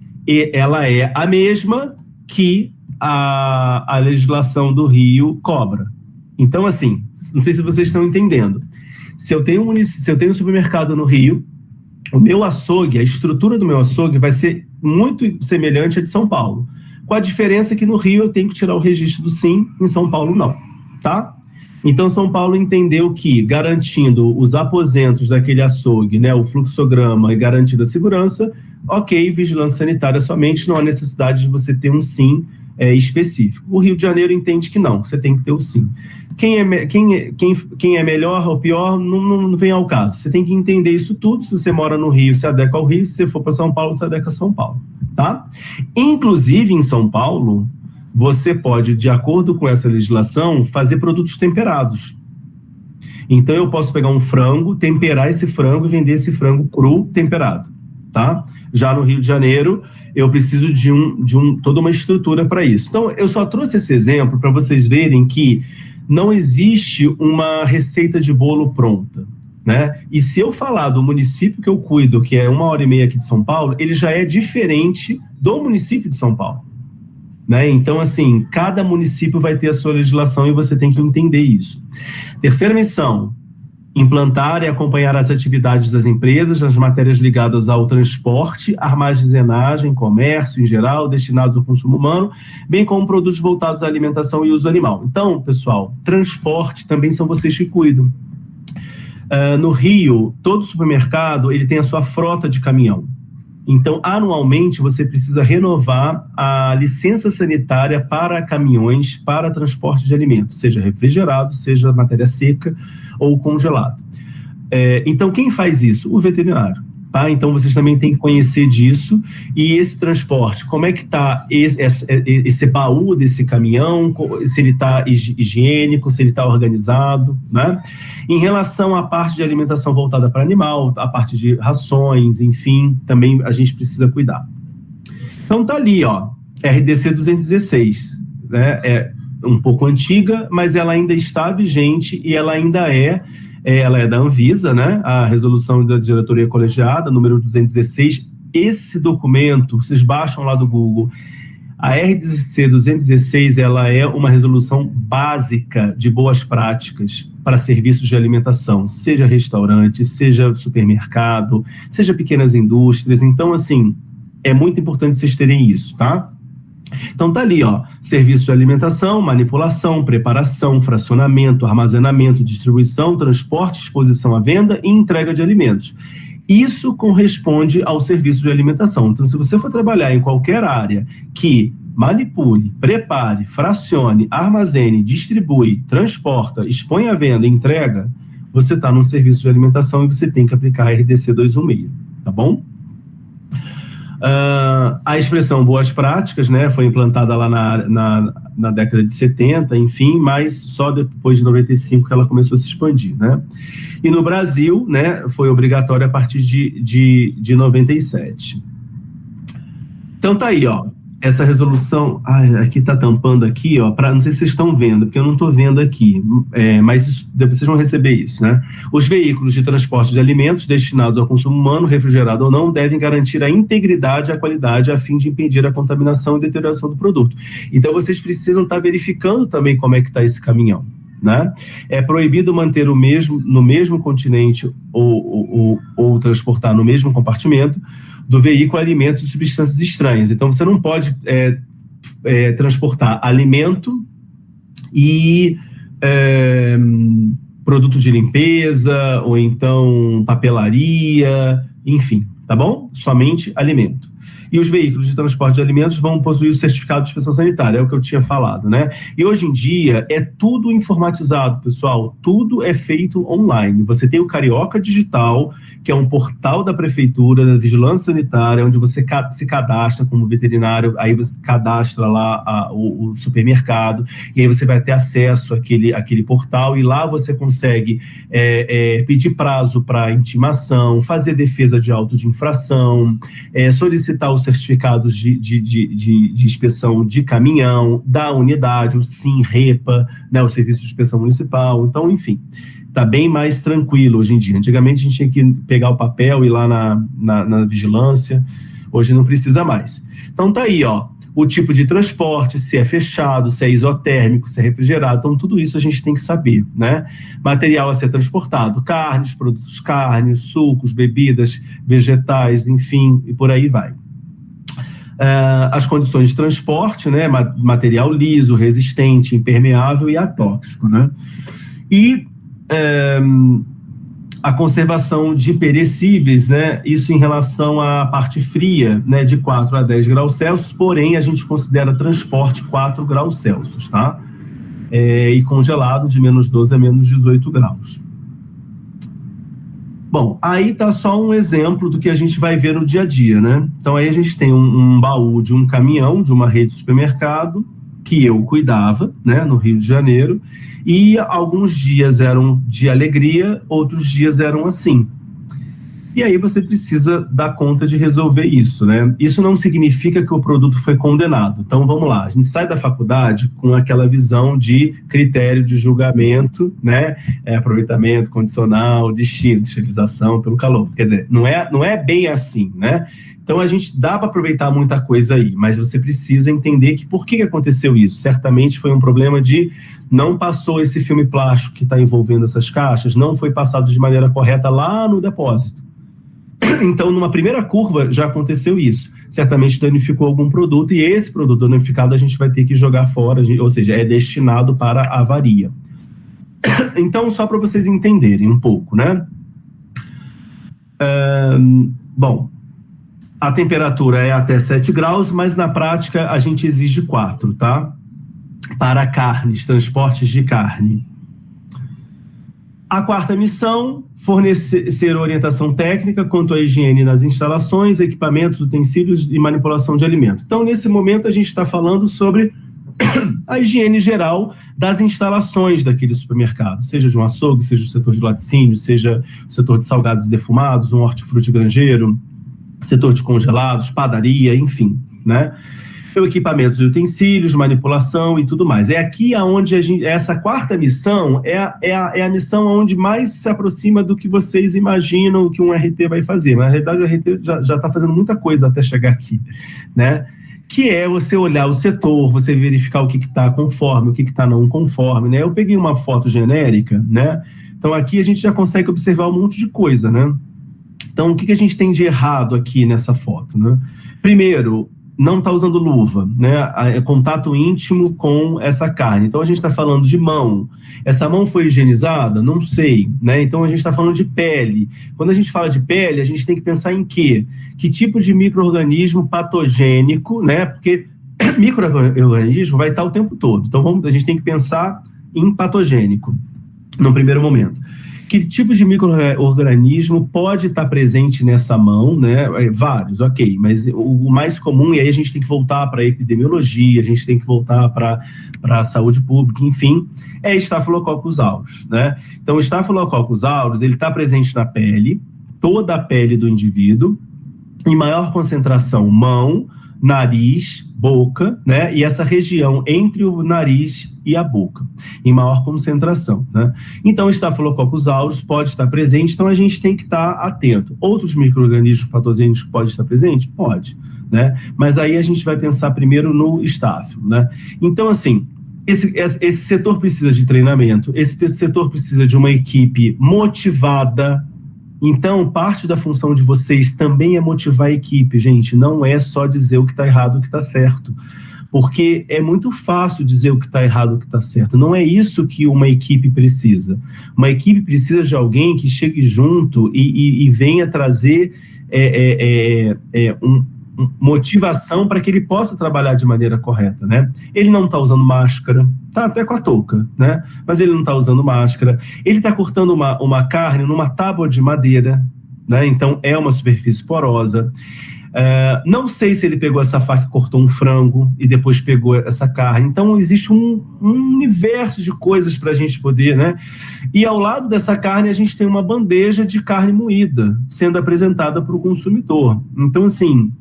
ela é a mesma que a legislação do Rio cobra. Então, assim, não sei se vocês estão entendendo. Se eu tenho um supermercado no Rio, o meu açougue, a estrutura do meu açougue vai ser muito semelhante à de São Paulo. Com a diferença que no Rio eu tenho que tirar o registro do SIM, em São Paulo não, tá? Então São Paulo entendeu que, garantindo os aposentos daquele açougue, né, o fluxograma e garantindo a segurança, ok, vigilância sanitária somente, não há necessidade de você ter um SIM específico. O Rio de Janeiro entende que não, você tem que ter o SIM. Quem é melhor ou pior não vem ao caso. Você tem que entender isso tudo. Se você mora no Rio, se adequa ao Rio. Se você for para São Paulo, se adequa a São Paulo. Tá? Inclusive, em São Paulo, você pode, de acordo com essa legislação, fazer produtos temperados. Então, eu posso pegar um frango, temperar esse frango e vender esse frango cru temperado. Tá? Já no Rio de Janeiro, eu preciso de toda uma estrutura para isso. Então, eu só trouxe esse exemplo para vocês verem que não existe uma receita de bolo pronta, né? E se eu falar do município que eu cuido, que é 1h30 aqui de São Paulo, ele já é diferente do município de São Paulo, né? Então, assim, cada município vai ter a sua legislação e você tem que entender isso. Terceira missão: implantar e acompanhar as atividades das empresas nas matérias ligadas ao transporte, armazenagem, comércio em geral, destinados ao consumo humano, bem como produtos voltados à alimentação e uso animal. Então, pessoal, transporte também são vocês que cuidam. No Rio, todo supermercado ele tem a sua frota de caminhão. Então, anualmente, você precisa renovar a licença sanitária para caminhões para transporte de alimentos, seja refrigerado, seja matéria seca ou congelado. Então, quem faz isso? O veterinário. Tá? Então, vocês também têm que conhecer disso. E esse transporte, como é que está esse baú desse caminhão, se ele está higiênico, se ele está organizado, né? Em relação à parte de alimentação voltada para animal, a parte de rações, enfim, também a gente precisa cuidar. Então, tá ali, ó, RDC 216, né? É um pouco antiga, mas ela ainda está vigente e ela ainda ela é da Anvisa, né? A resolução da diretoria colegiada, número 216. Esse documento, vocês baixam lá do Google. A RDC 216, ela é uma resolução básica de boas práticas para serviços de alimentação, seja restaurante, seja supermercado, seja pequenas indústrias. Então, assim, é muito importante vocês terem isso, tá? Então tá ali, ó, serviços de alimentação, manipulação, preparação, fracionamento, armazenamento, distribuição, transporte, exposição à venda e entrega de alimentos. Isso corresponde ao serviço de alimentação. Então, se você for trabalhar em qualquer área que manipule, prepare, fracione, armazene, distribui, transporta, expõe à venda e entrega, você está num serviço de alimentação e você tem que aplicar a RDC 216, tá bom? A expressão boas práticas, né, foi implantada lá na década de 70, enfim, mas só depois de 95 que ela começou a se expandir, né? E no Brasil, né, foi obrigatório a partir de 97. Então tá aí, ó, essa resolução, aqui tá tampando aqui, ó, não sei se vocês estão vendo, porque eu não estou vendo aqui, mas vocês vão receber isso, né? Os veículos de transporte de alimentos destinados ao consumo humano, refrigerado ou não, devem garantir a integridade e a qualidade a fim de impedir a contaminação e deterioração do produto. Então, vocês precisam estar verificando também como é que está esse caminhão, né? É proibido manter no mesmo continente ou transportar no mesmo compartimento do veículo alimentos e substâncias estranhas. Então, você não pode transportar alimento e produto de limpeza, ou então papelaria, enfim, tá bom? Somente alimento. E os veículos de transporte de alimentos vão possuir o certificado de inspeção sanitária, é o que eu tinha falado, né? E hoje em dia é tudo informatizado, pessoal, tudo é feito online. Você tem o Carioca Digital, que é um portal da prefeitura, da vigilância sanitária, onde você se cadastra como veterinário, aí você cadastra lá o supermercado, e aí você vai ter acesso àquele portal, e lá você consegue pedir prazo para intimação, fazer defesa de auto de infração, solicitar os certificados de inspeção de caminhão, da unidade, o SIM-REPA, né, o Serviço de Inspeção Municipal. Então, enfim, está bem mais tranquilo hoje em dia. Antigamente a gente tinha que pegar o papel e ir lá na vigilância, hoje não precisa mais. Então tá aí, ó, o tipo de transporte, se é fechado, se é isotérmico, se é refrigerado, então tudo isso a gente tem que saber, né? Material a ser transportado, carnes, produtos carnes, sucos, bebidas, vegetais, enfim, e por aí vai. As condições de transporte, né, material liso, resistente, impermeável e atóxico, né? E a conservação de perecíveis, né, isso em relação à parte fria, né, de 4 a 10 graus Celsius, porém a gente considera transporte 4 graus Celsius, tá? E congelado de menos 12 a menos 18 graus. Bom, aí tá só um exemplo do que a gente vai ver no dia a dia, né? Então aí a gente tem um baú de um caminhão, de uma rede de supermercado, que eu cuidava, né, no Rio de Janeiro, e alguns dias eram de alegria, outros dias eram assim. E aí você precisa dar conta de resolver isso, né? Isso não significa que o produto foi condenado. Então, vamos lá, a gente sai da faculdade com aquela visão de critério de julgamento, né? Aproveitamento condicional, destino, esterilização pelo calor. Quer dizer, não é bem assim, né? Então, a gente dá para aproveitar muita coisa aí, mas você precisa entender que por que aconteceu isso. Certamente foi um problema de não passou esse filme plástico que está envolvendo essas caixas, não foi passado de maneira correta lá no depósito. Então, numa primeira curva, já aconteceu isso. Certamente danificou algum produto, e esse produto danificado a gente vai ter que jogar fora, ou seja, é destinado para avaria. Então, só para vocês entenderem um pouco, né? Bom, a temperatura é até 7 graus, mas na prática a gente exige 4, tá? Para carnes, transportes de carne. A quarta missão, fornecer orientação técnica quanto à higiene nas instalações, equipamentos, utensílios e manipulação de alimentos. Então, nesse momento, a gente está falando sobre a higiene geral das instalações daquele supermercado, seja de um açougue, seja o setor de laticínio, seja o setor de salgados e defumados, um hortifruti granjeiro, setor de congelados, padaria, enfim, né? Equipamentos e utensílios, manipulação e tudo mais. É aqui onde essa quarta missão é a missão onde mais se aproxima do que vocês imaginam que um RT vai fazer. Mas, na realidade, o RT já está fazendo muita coisa até chegar aqui, né? Que é você olhar o setor, você verificar o que está conforme, o que está não conforme, né? Eu peguei uma foto genérica, né? Então, aqui a gente já consegue observar um monte de coisa, né? Então, o que a gente tem de errado aqui nessa foto, né? Primeiro, não está usando luva, né? É contato íntimo com essa carne. Então, a gente está falando de mão. Essa mão foi higienizada? Não sei, né? Então, a gente está falando de pele. Quando a gente fala de pele, a gente tem que pensar em quê? Que tipo de micro-organismo patogênico, né? Porque micro-organismo vai estar o tempo todo. Então, a gente tem que pensar em patogênico, no primeiro momento. Que tipo de micro-organismo pode estar presente nessa mão, né? Vários, ok, mas o mais comum, e aí a gente tem que voltar para a epidemiologia, a gente tem que voltar para a saúde pública, enfim, é Staphylococcus aureus, né? Então, o Staphylococcus aureus, ele está presente na pele, toda a pele do indivíduo, em maior concentração, mão, nariz, boca, né? E essa região entre o nariz e a boca, em maior concentração, né? Então, o Staphylococcus aureus pode estar presente, então a gente tem que estar atento. Outros micro-organismos patogênicos podem estar presentes? Pode, né? Mas aí a gente vai pensar primeiro no estáfilo, né? Então, assim, esse setor precisa de treinamento, esse setor precisa de uma equipe motivada. Então, parte da função de vocês também é motivar a equipe, gente. Não é só dizer o que está errado e o que está certo. Porque é muito fácil dizer o que está errado e o que está certo. Não é isso que uma equipe precisa. Uma equipe precisa de alguém que chegue junto e venha trazer motivação para que ele possa trabalhar de maneira correta, né? Ele não está usando máscara, tá até com a touca, né? Mas ele não está usando máscara. Ele está cortando uma carne numa tábua de madeira, né? Então é uma superfície porosa. Não sei se ele pegou essa faca e cortou um frango e depois pegou essa carne. Então existe um universo de coisas para a gente poder, né? E ao lado dessa carne a gente tem uma bandeja de carne moída sendo apresentada para o consumidor. Então, assim,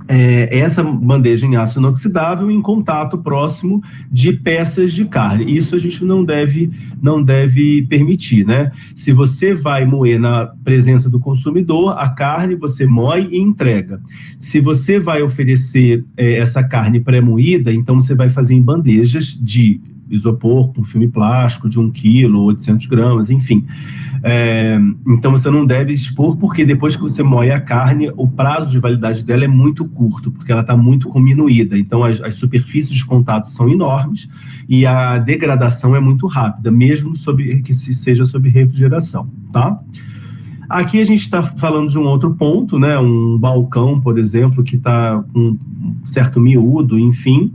essa bandeja em aço inoxidável em contato próximo de peças de carne. Isso a gente não deve permitir, né? Se você vai moer na presença do consumidor, a carne você moe e entrega. Se você vai oferecer essa carne pré-moída, então você vai fazer em bandejas de isopor com filme plástico de 1 quilo, 800 gramas, enfim. Então você não deve expor, porque depois que você moe a carne, o prazo de validade dela é muito curto, porque ela está muito cominuída. Então as superfícies de contato são enormes e a degradação é muito rápida, mesmo que seja sob refrigeração, tá? Aqui a gente está falando de um outro ponto, né? Um balcão, por exemplo, que está com um certo miúdo, enfim.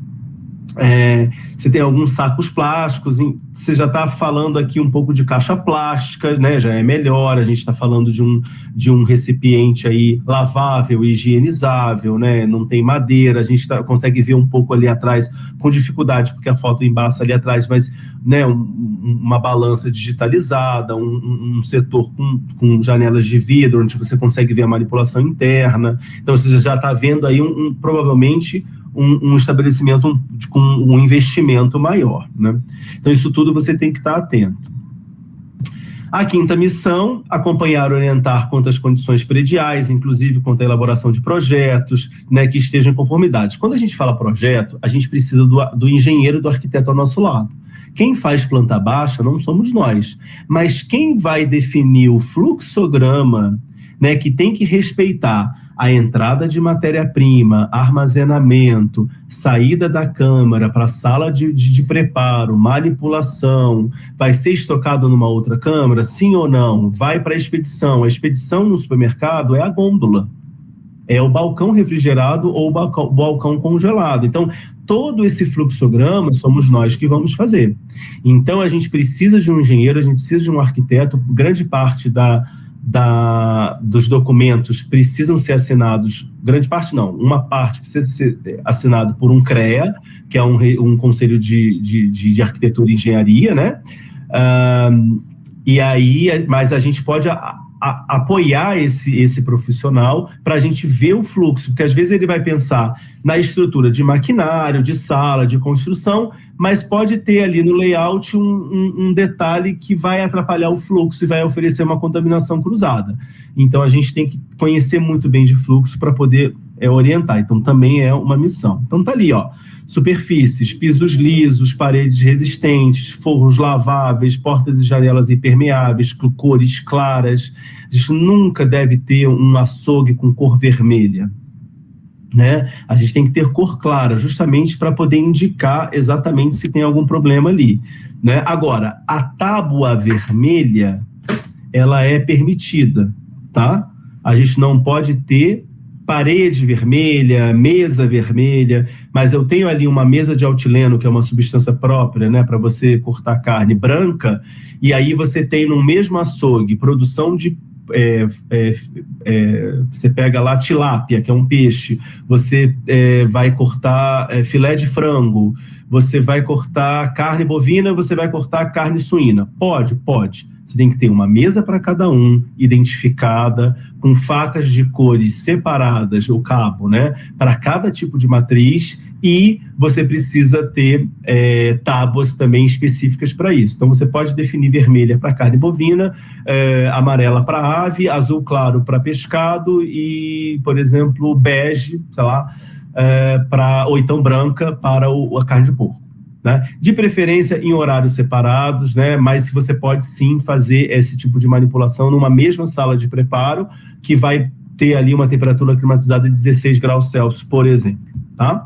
Você tem alguns sacos plásticos, você já está falando aqui um pouco de caixa plástica, né? Já é melhor. A gente está falando de um recipiente aí lavável e higienizável, né? Não tem madeira, a gente consegue ver um pouco ali atrás, com dificuldade, porque a foto embaça ali atrás, mas, né, uma balança digitalizada, um setor com janelas de vidro, onde você consegue ver a manipulação interna. Então você já está vendo aí provavelmente um estabelecimento com um investimento maior, né? Então, isso tudo você tem que estar atento. A quinta missão, acompanhar e orientar quanto às condições prediais, inclusive quanto à elaboração de projetos, né, que estejam em conformidade. Quando a gente fala projeto, a gente precisa do engenheiro e do arquiteto ao nosso lado. Quem faz planta baixa não somos nós, mas quem vai definir o fluxograma, né, que tem que respeitar a entrada de matéria-prima, armazenamento, saída da câmara para a sala de preparo, manipulação, vai ser estocado numa outra câmara, sim ou não? Vai para a expedição no supermercado é a gôndola, é o balcão refrigerado ou o balcão congelado. Então, todo esse fluxograma somos nós que vamos fazer. Então, a gente precisa de um engenheiro, a gente precisa de um arquiteto, grande parte dos documentos precisam ser assinados, grande parte não, uma parte precisa ser assinado por um CREA, que é um Conselho de Arquitetura e Engenharia, né? E aí, mas a gente pode apoiar esse profissional para a gente ver o fluxo, porque às vezes ele vai pensar na estrutura de maquinário, de sala, de construção, mas pode ter ali no layout um detalhe que vai atrapalhar o fluxo e vai oferecer uma contaminação cruzada. Então a gente tem que conhecer muito bem de fluxo para poder orientar. Então também é uma missão. Então tá ali, ó, superfícies, pisos lisos, paredes resistentes, forros laváveis, portas e janelas impermeáveis, cores claras. A gente nunca deve ter um açougue com cor vermelha, né? A gente tem que ter cor clara, justamente para poder indicar exatamente se tem algum problema ali, né? Agora, a tábua vermelha, ela é permitida, tá? A gente não pode ter parede vermelha, mesa vermelha, mas eu tenho ali uma mesa de altileno, que é uma substância própria, né, para você cortar carne branca, e aí você tem no mesmo açougue produção de você pega lá tilápia, que é um peixe, você vai cortar filé de frango, você vai cortar carne bovina, você vai cortar carne suína. Pode. Você tem que ter uma mesa para cada um, identificada, com facas de cores separadas, o cabo, né, para cada tipo de matriz, e você precisa ter tábuas também específicas para isso. Então, você pode definir vermelha para carne bovina, amarela para ave, azul claro para pescado e, por exemplo, bege, sei lá, ou então branca para a carne de porco. Né? De preferência em horários separados, né? Mas você pode sim fazer esse tipo de manipulação numa mesma sala de preparo, que vai ter ali uma temperatura climatizada de 16 graus Celsius, por exemplo. Tá?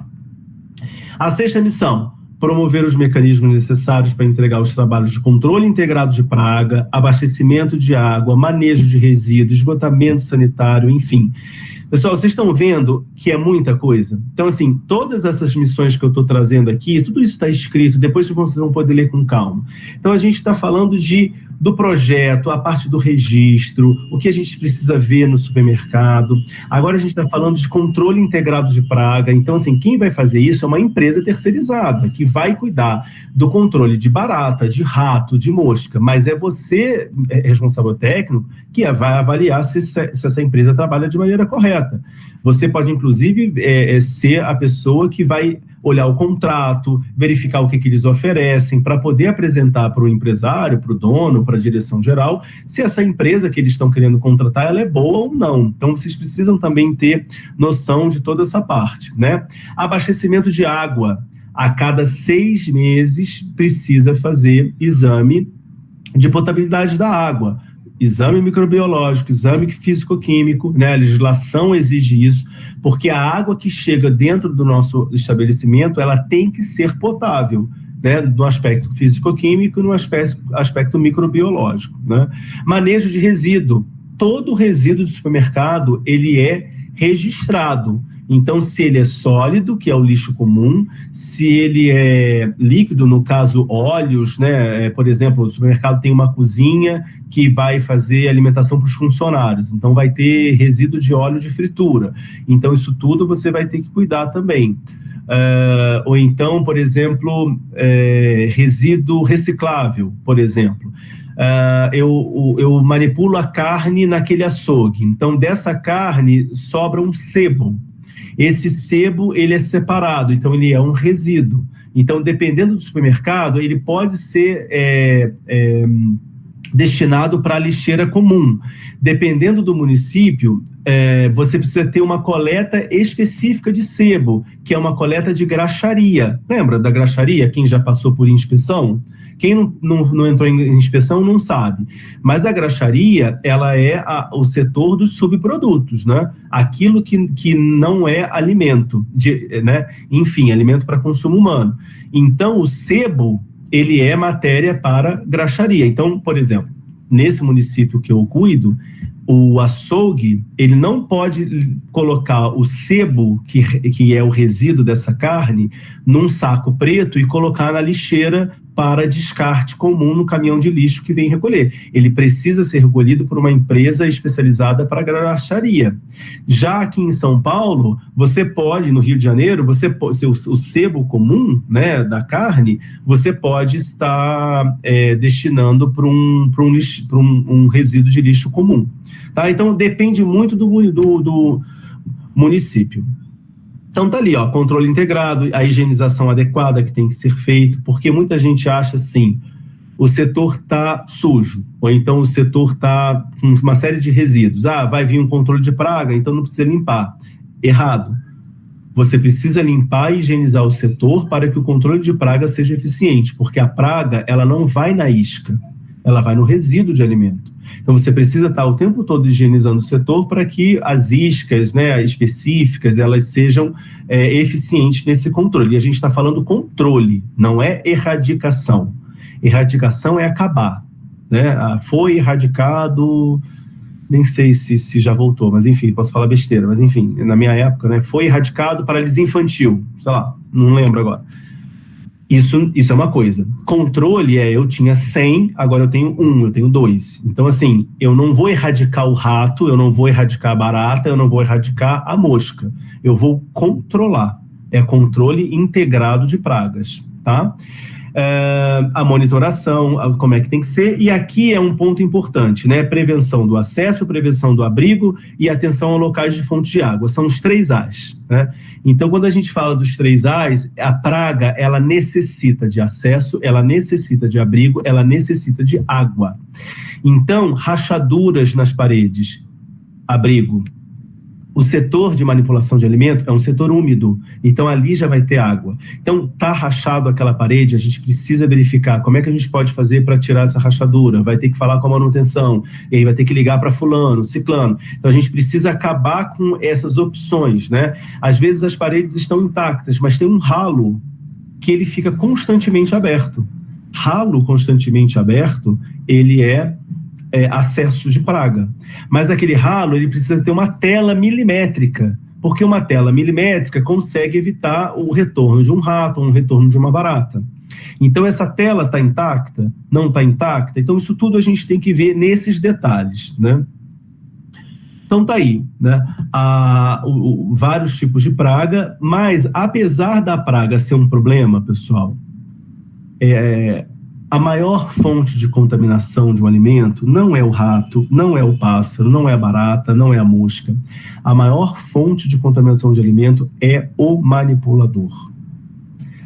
A sexta missão: promover os mecanismos necessários para entregar os trabalhos de controle integrado de praga, abastecimento de água, manejo de resíduos, esgotamento sanitário, enfim. Pessoal, vocês estão vendo que é muita coisa? Então, assim, todas essas missões que eu estou trazendo aqui, tudo isso está escrito, depois vocês vão poder ler com calma. Então, a gente está falando do projeto, a parte do registro, o que a gente precisa ver no supermercado. Agora a gente está falando de controle integrado de praga. Então, assim, quem vai fazer isso é uma empresa terceirizada, que vai cuidar do controle de barata, de rato, de mosca, mas é você, responsável técnico, que vai avaliar se essa empresa trabalha de maneira correta. Você pode, inclusive, ser a pessoa que vai olhar o contrato, verificar o que eles oferecem, para poder apresentar para o empresário, para o dono, para a direção geral, se essa empresa que eles estão querendo contratar, ela é boa ou não. Então, vocês precisam também ter noção de toda essa parte, né? Abastecimento de água. A cada 6 meses, precisa fazer exame de potabilidade da água. Exame microbiológico, exame físico-químico, né? A legislação exige isso, porque a água que chega dentro do nosso estabelecimento, ela tem que ser potável, né? No aspecto físico-químico e no aspecto microbiológico, né? Manejo de resíduo. Todo resíduo de supermercado, ele é registrado. Então, se ele é sólido, que é o lixo comum, se ele é líquido, no caso óleos, né? Por exemplo, o supermercado tem uma cozinha que vai fazer alimentação para os funcionários, então vai ter resíduo de óleo de fritura. Então, isso tudo você vai ter que cuidar também. Ou então, por exemplo, resíduo reciclável, por exemplo. Eu manipulo a carne naquele açougue, então dessa carne sobra um sebo. Esse sebo, ele é separado, então ele é um resíduo. Então, dependendo do supermercado, ele pode ser destinado para a lixeira comum. Dependendo do município, você precisa ter uma coleta específica de sebo, que é uma coleta de graxaria. Lembra da graxaria? Quem já passou por inspeção? Quem não entrou em inspeção não sabe. Mas a graxaria, ela é o setor dos subprodutos, né? Aquilo que não é alimento, né? Enfim, alimento para consumo humano. Então, o sebo, ele é matéria para graxaria. Então, por exemplo, nesse município que eu cuido, o açougue, ele não pode colocar o sebo, que é o resíduo dessa carne, num saco preto e colocar na lixeira para descarte comum no caminhão de lixo que vem recolher. Ele precisa ser recolhido por uma empresa especializada para graxaria. Já aqui em São Paulo, você pode, no Rio de Janeiro, o sebo comum, né, da carne, você pode estar destinando para um resíduo de lixo comum. Tá? Então, depende muito do município. Então tá ali, ó, controle integrado, a higienização adequada que tem que ser feito, porque muita gente acha assim, o setor tá sujo, ou então o setor tá com uma série de resíduos. Vai vir um controle de praga, então não precisa limpar. Errado. Você precisa limpar e higienizar o setor para que o controle de praga seja eficiente, porque a praga, ela não vai na isca, ela vai no resíduo de alimento. Então, você precisa estar o tempo todo higienizando o setor para que as iscas, né, específicas, elas sejam eficientes nesse controle. E a gente está falando controle, não é erradicação. Erradicação é acabar. Né? Foi erradicado, nem sei se já voltou, mas enfim, posso falar besteira, mas enfim, na minha época, né, foi erradicado paralisia infantil, sei lá, não lembro agora. Isso é uma coisa. Controle eu tinha 100, agora eu tenho 1, eu tenho 2. Então, assim, eu não vou erradicar o rato, eu não vou erradicar a barata, eu não vou erradicar a mosca. Eu vou controlar. É controle integrado de pragas, tá? A monitoração, como é que tem que ser, e aqui é um ponto importante, né? Prevenção do acesso, prevenção do abrigo e atenção a locais de fonte de água, são os 3 As, né? Então, quando a gente fala dos 3 As, a praga, ela necessita de acesso, ela necessita de abrigo, ela necessita de água. Então, rachaduras nas paredes, abrigo. O setor de manipulação de alimento é um setor úmido, então ali já vai ter água. Então, tá rachado aquela parede, a gente precisa verificar como é que a gente pode fazer para tirar essa rachadura, vai ter que falar com a manutenção, e aí vai ter que ligar para fulano, ciclano. Então, a gente precisa acabar com essas opções, né? Às vezes as paredes estão intactas, mas tem um ralo que ele fica constantemente aberto. Ralo constantemente aberto, ele é acesso de praga. Mas aquele ralo, ele precisa ter uma tela milimétrica, porque uma tela milimétrica consegue evitar o retorno de um rato, ou um retorno de uma barata. Então, essa tela está intacta? Não está intacta? Então, isso tudo a gente tem que ver nesses detalhes, né? Então, tá aí, né? Vários tipos de praga, mas apesar da praga ser um problema, pessoal, a maior fonte de contaminação de um alimento não é o rato, não é o pássaro, não é a barata, não é a mosca. A maior fonte de contaminação de alimento é o manipulador.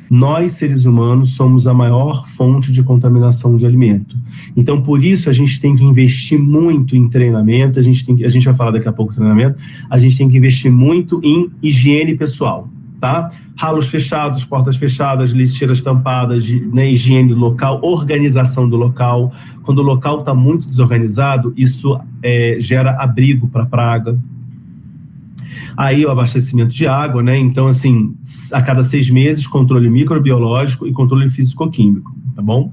Nós, seres humanos, somos a maior fonte de contaminação de alimento. Então, por isso, a gente tem que investir muito em treinamento, a gente vai falar daqui a pouco do treinamento, a gente tem que investir muito em higiene pessoal. Tá? Ralos fechados, portas fechadas, lixeiras tampadas, né, higiene do local, organização do local. Quando o local está muito desorganizado, isso gera abrigo para praga. Aí o abastecimento de água, né? Então, assim, a cada 6 meses, controle microbiológico e controle físico-químico, tá bom?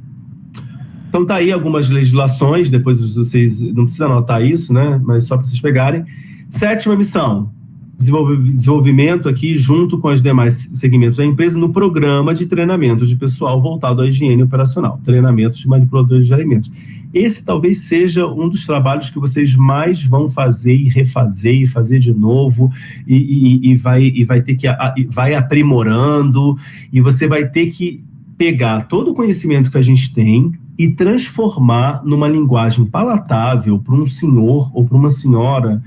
Então tá aí algumas legislações, depois vocês não precisam anotar isso, né? Mas só para vocês pegarem. 7ª missão. Desenvolvimento aqui junto com os demais segmentos da empresa no programa de treinamento de pessoal voltado à higiene operacional, treinamentos de manipuladores de alimentos. Esse talvez seja um dos trabalhos que vocês mais vão fazer e refazer e fazer de novo e vai ter que vai aprimorando, e você vai ter que pegar todo o conhecimento que a gente tem e transformar numa linguagem palatável para um senhor ou para uma senhora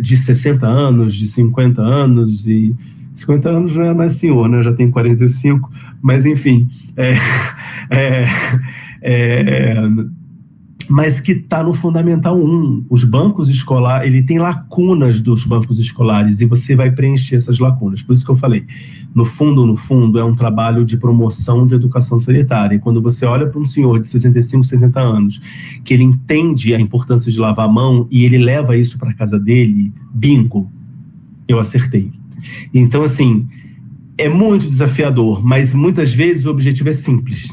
de 60 anos, de 50 anos, e 50 anos não é mais senhor, né? Já tem 45, mas enfim, mas que está no Fundamental 1. Os bancos escolares, ele tem lacunas dos bancos escolares, e você vai preencher essas lacunas. Por isso que eu falei, no fundo, é um trabalho de promoção de educação sanitária. E quando você olha para um senhor de 65, 70 anos, que ele entende a importância de lavar a mão e ele leva isso para a casa dele, bingo, eu acertei. Então, assim, é muito desafiador, mas muitas vezes o objetivo é simples.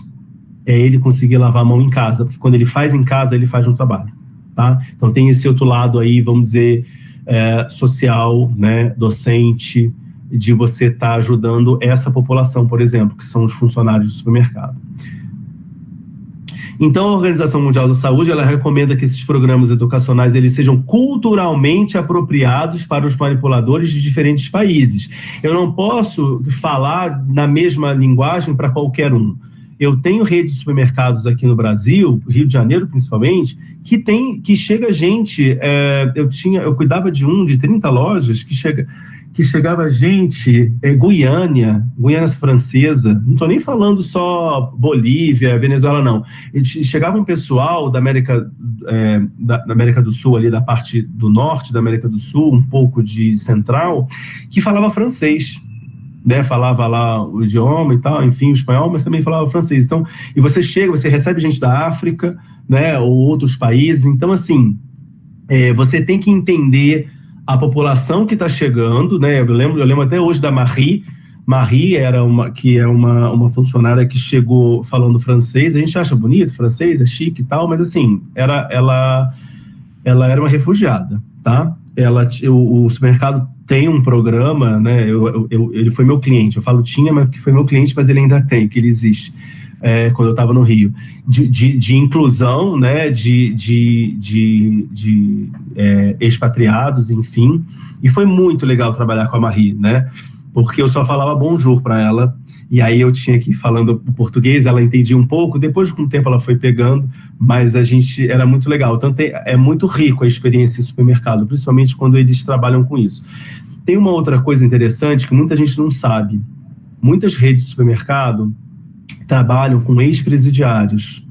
É ele conseguir lavar a mão em casa, porque quando ele faz em casa, ele faz um trabalho, tá? Então tem esse outro lado aí, vamos dizer, social, né, docente, de você estar ajudando essa população, por exemplo, que são os funcionários do supermercado. Então, a Organização Mundial da Saúde, ela recomenda que esses programas educacionais eles sejam culturalmente apropriados para os manipuladores de diferentes países. Eu não posso falar na mesma linguagem para qualquer um. Eu tenho redes de supermercados aqui no Brasil, Rio de Janeiro principalmente, que chega gente, eu cuidava de 30 lojas, que chegava gente, Guiana Francesa, não estou nem falando só Bolívia, Venezuela, não. Chegava um pessoal da América do Sul, ali da parte do norte da América do Sul, um pouco de central, que falava francês, né? Falava lá o idioma e tal, enfim, o espanhol, mas também falava francês. Então, e você recebe gente da África, né, ou outros países. Então, assim, você tem que entender a população que está chegando, né? Eu lembro até hoje da Marie. Marie era uma funcionária que chegou falando francês. A gente acha bonito, francês, é chique e tal, mas assim, ela era uma refugiada, tá? O supermercado tem um programa, né? Ele foi meu cliente. Eu falo tinha, mas porque foi meu cliente, mas ele ainda tem, que ele existe. Quando eu estava no Rio, de inclusão, né, de expatriados, enfim, e foi muito legal trabalhar com a Marie, né, porque eu só falava bonjour para ela, e aí eu tinha que ir falando o português, ela entendia um pouco, depois com o tempo ela foi pegando, mas era muito legal, tanto é muito rico a experiência em supermercado, principalmente quando eles trabalham com isso. Tem uma outra coisa interessante que muita gente não sabe, muitas redes de supermercado trabalham com ex-presidiários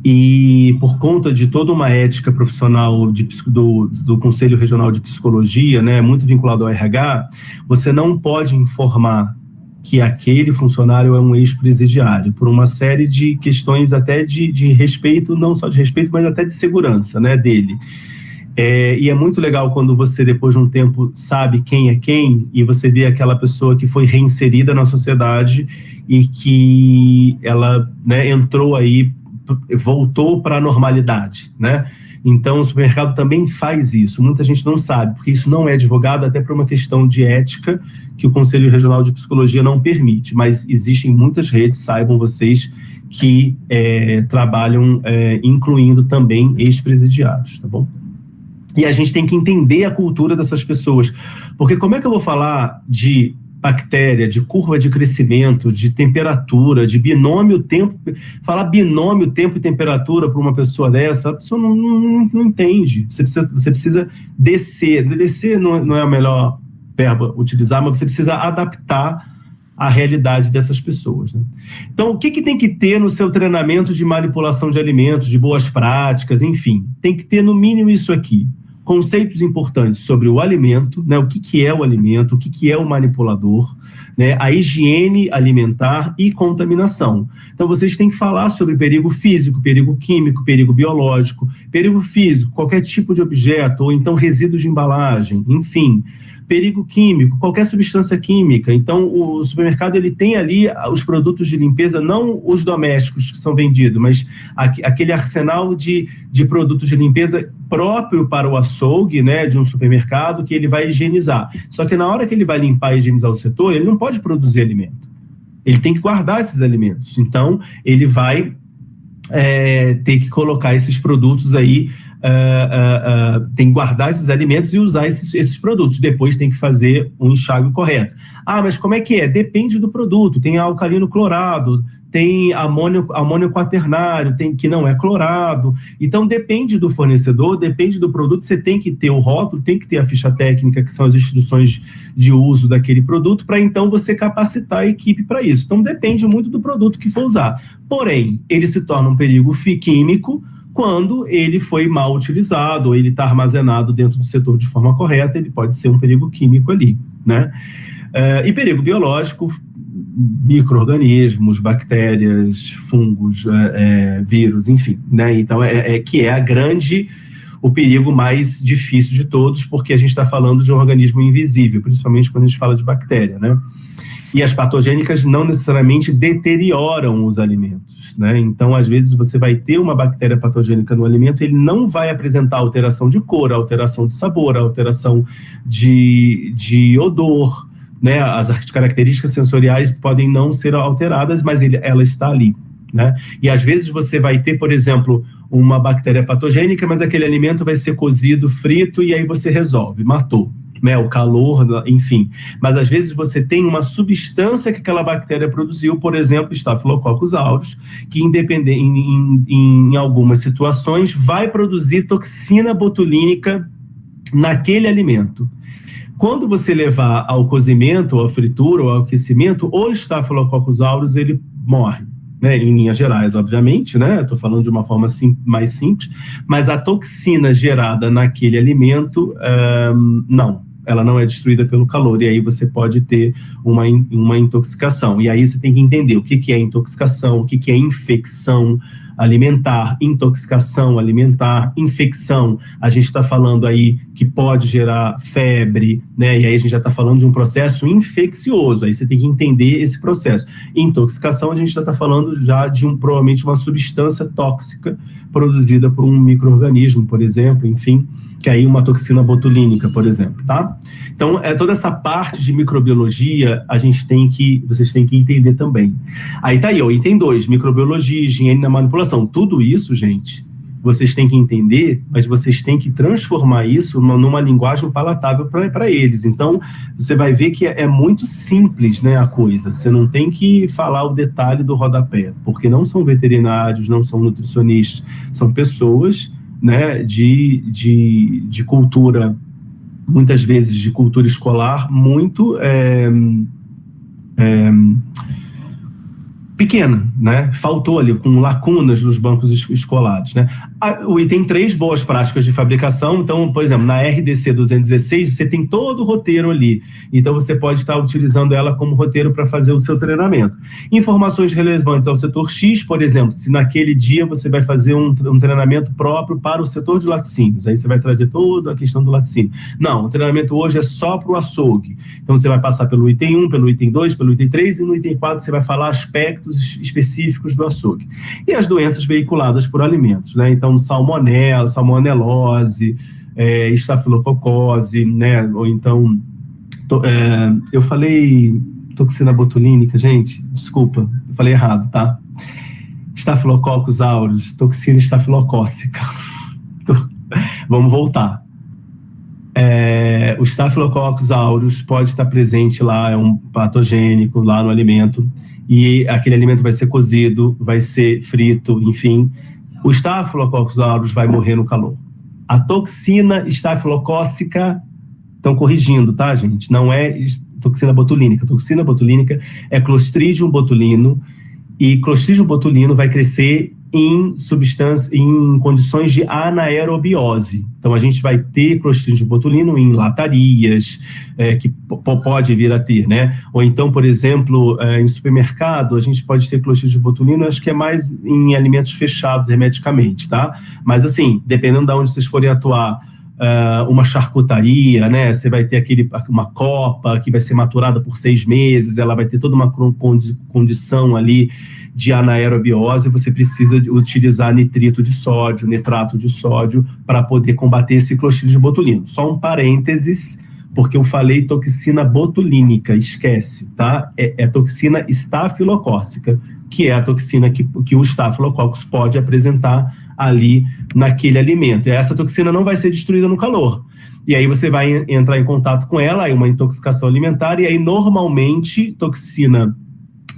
e por conta de toda uma ética profissional do Conselho Regional de Psicologia, né, muito vinculado ao RH, você não pode informar que aquele funcionário é um ex-presidiário, por uma série de questões até de respeito, não só de respeito, mas até de segurança, né, dele. E é muito legal quando você, depois de um tempo, sabe quem é quem e você vê aquela pessoa que foi reinserida na sociedade e que ela, né, entrou aí, voltou para a normalidade, né? Então, o supermercado também faz isso. Muita gente não sabe, porque isso não é divulgado até por uma questão de ética que o Conselho Regional de Psicologia não permite, mas existem muitas redes, saibam vocês, que trabalham incluindo também ex-presidiários, tá bom? E a gente tem que entender a cultura dessas pessoas. Porque como é que eu vou falar de bactéria, de curva de crescimento, de temperatura, de binômio tempo... Falar binômio tempo e temperatura para uma pessoa dessa, a pessoa não entende. Você precisa descer. Descer não é a melhor verbo utilizar, mas você precisa adaptar a realidade dessas pessoas, né? Então, o que tem que ter no seu treinamento de manipulação de alimentos, de boas práticas, enfim? Tem que ter, no mínimo, isso aqui. Conceitos importantes sobre o alimento, né, o que é o alimento, o que é o manipulador, né, a higiene alimentar e contaminação. Então, vocês têm que falar sobre perigo físico, perigo químico, perigo biológico, perigo físico, qualquer tipo de objeto, ou então resíduos de embalagem, enfim. Perigo químico, qualquer substância química. Então, o supermercado ele tem ali os produtos de limpeza, não os domésticos que são vendidos, mas aquele arsenal de produtos de limpeza próprio para o açougue, né, de um supermercado, que ele vai higienizar. Só que na hora que ele vai limpar e higienizar o setor, ele não pode produzir alimento. Ele tem que guardar esses alimentos. Então, ele vai ter que colocar esses produtos aí, tem que guardar esses alimentos e usar esses produtos. Depois tem que fazer um enxágue correto. Mas como é que é? Depende do produto. Tem alcalino clorado, tem amônio quaternário, que não é clorado. Então depende do fornecedor, depende do produto. Você tem que ter o rótulo, tem que ter a ficha técnica, que são as instruções de uso daquele produto, para então você capacitar a equipe para isso. Então depende muito do produto que for usar. Porém, ele se torna um perigo químico quando ele foi mal utilizado, ou ele está armazenado dentro do setor de forma correta, ele pode ser um perigo químico ali, né? E perigo biológico, micro-organismos, bactérias, fungos, vírus, enfim, né? Então, que é o perigo mais difícil de todos, porque a gente está falando de um organismo invisível, principalmente quando a gente fala de bactéria, né? E as patogênicas não necessariamente deterioram os alimentos, né? Então, às vezes, você vai ter uma bactéria patogênica no alimento, ele não vai apresentar alteração de cor, alteração de sabor, alteração de odor, né? As características sensoriais podem não ser alteradas, mas ela está ali, né? E às vezes você vai ter, por exemplo, uma bactéria patogênica, mas aquele alimento vai ser cozido, frito, e aí você resolve, matou. Né, o calor, enfim. Mas às vezes você tem uma substância que aquela bactéria produziu, por exemplo, Staphylococcus aureus, que em algumas situações vai produzir toxina botulínica naquele alimento. Quando você levar ao cozimento, ou à fritura, ou ao aquecimento, o Staphylococcus aureus, ele morre. Né, em linhas gerais, obviamente, né? Estou falando de uma forma mais simples, mas a toxina gerada naquele alimento, não. Ela não é destruída pelo calor, e aí você pode ter uma intoxicação. E aí você tem que entender o que é intoxicação, o que é infecção alimentar, intoxicação alimentar, infecção. A gente está falando aí que pode gerar febre, né? E aí a gente já está falando de um processo infeccioso, aí você tem que entender esse processo. Intoxicação, a gente já está falando já de provavelmente uma substância tóxica produzida por um micro-organismo, por exemplo, enfim, que aí uma toxina botulínica, por exemplo, tá? Então, toda essa parte de microbiologia, vocês têm que entender também. Aí tá aí, ó, item 2, microbiologia, higiene na manipulação. Tudo isso, gente, vocês têm que entender, mas vocês têm que transformar isso numa linguagem palatável para eles. Então, você vai ver que é muito simples, né, a coisa. Você não tem que falar o detalhe do rodapé, porque não são veterinários, não são nutricionistas, são pessoas, né, de cultura, muitas vezes de cultura escolar, muito pequena, né? Faltou ali, com lacunas nos bancos escolares, né? O item 3, boas práticas de fabricação. Então, por exemplo, na RDC 216, você tem todo o roteiro ali. Então, você pode estar utilizando ela como roteiro para fazer o seu treinamento. Informações relevantes ao setor X, por exemplo, se naquele dia você vai fazer um treinamento próprio para o setor de laticínios, aí você vai trazer toda a questão do laticínio. Não, o treinamento hoje é só para o açougue. Então, você vai passar pelo item 1, pelo item 2, pelo item 3, e no item 4 você vai falar aspectos específicos do açougue. E as doenças veiculadas por alimentos, né? Então, salmonela, salmonelose, estafilococose, né? Ou então, eu falei toxina botulínica, gente, desculpa, eu falei errado, tá? Staphylococcus aureus, toxina estafilocócica. Vamos voltar. O Staphylococcus aureus pode estar presente lá, é um patogênico lá no alimento, e aquele alimento vai ser cozido, vai ser frito, enfim. O Staphylococcus aureus vai morrer no calor. A toxina estafilocócica, estão corrigindo, tá, gente? Não é toxina botulínica. Toxina botulínica é Clostridium botulino, e Clostridium botulino vai crescer em condições de anaerobiose. Então, a gente vai ter Clostridium botulino em latarias, que pode vir a ter, né? Ou então, por exemplo, em supermercado, a gente pode ter Clostridium botulino, acho que é mais em alimentos fechados hermeticamente, tá? Mas, assim, dependendo de onde vocês forem atuar, uma charcutaria, né? Você vai ter uma copa que vai ser maturada por 6 meses, ela vai ter toda uma condição ali de anaerobiose, você precisa utilizar nitrito de sódio, nitrato de sódio, para poder combater esse Clostridium botulino. Só um parênteses, porque eu falei toxina botulínica, esquece, tá? É toxina estafilocócica, que é a toxina que o Staphylococcus pode apresentar ali naquele alimento. E essa toxina não vai ser destruída no calor. E aí você vai entrar em contato com ela, aí uma intoxicação alimentar, e aí normalmente toxina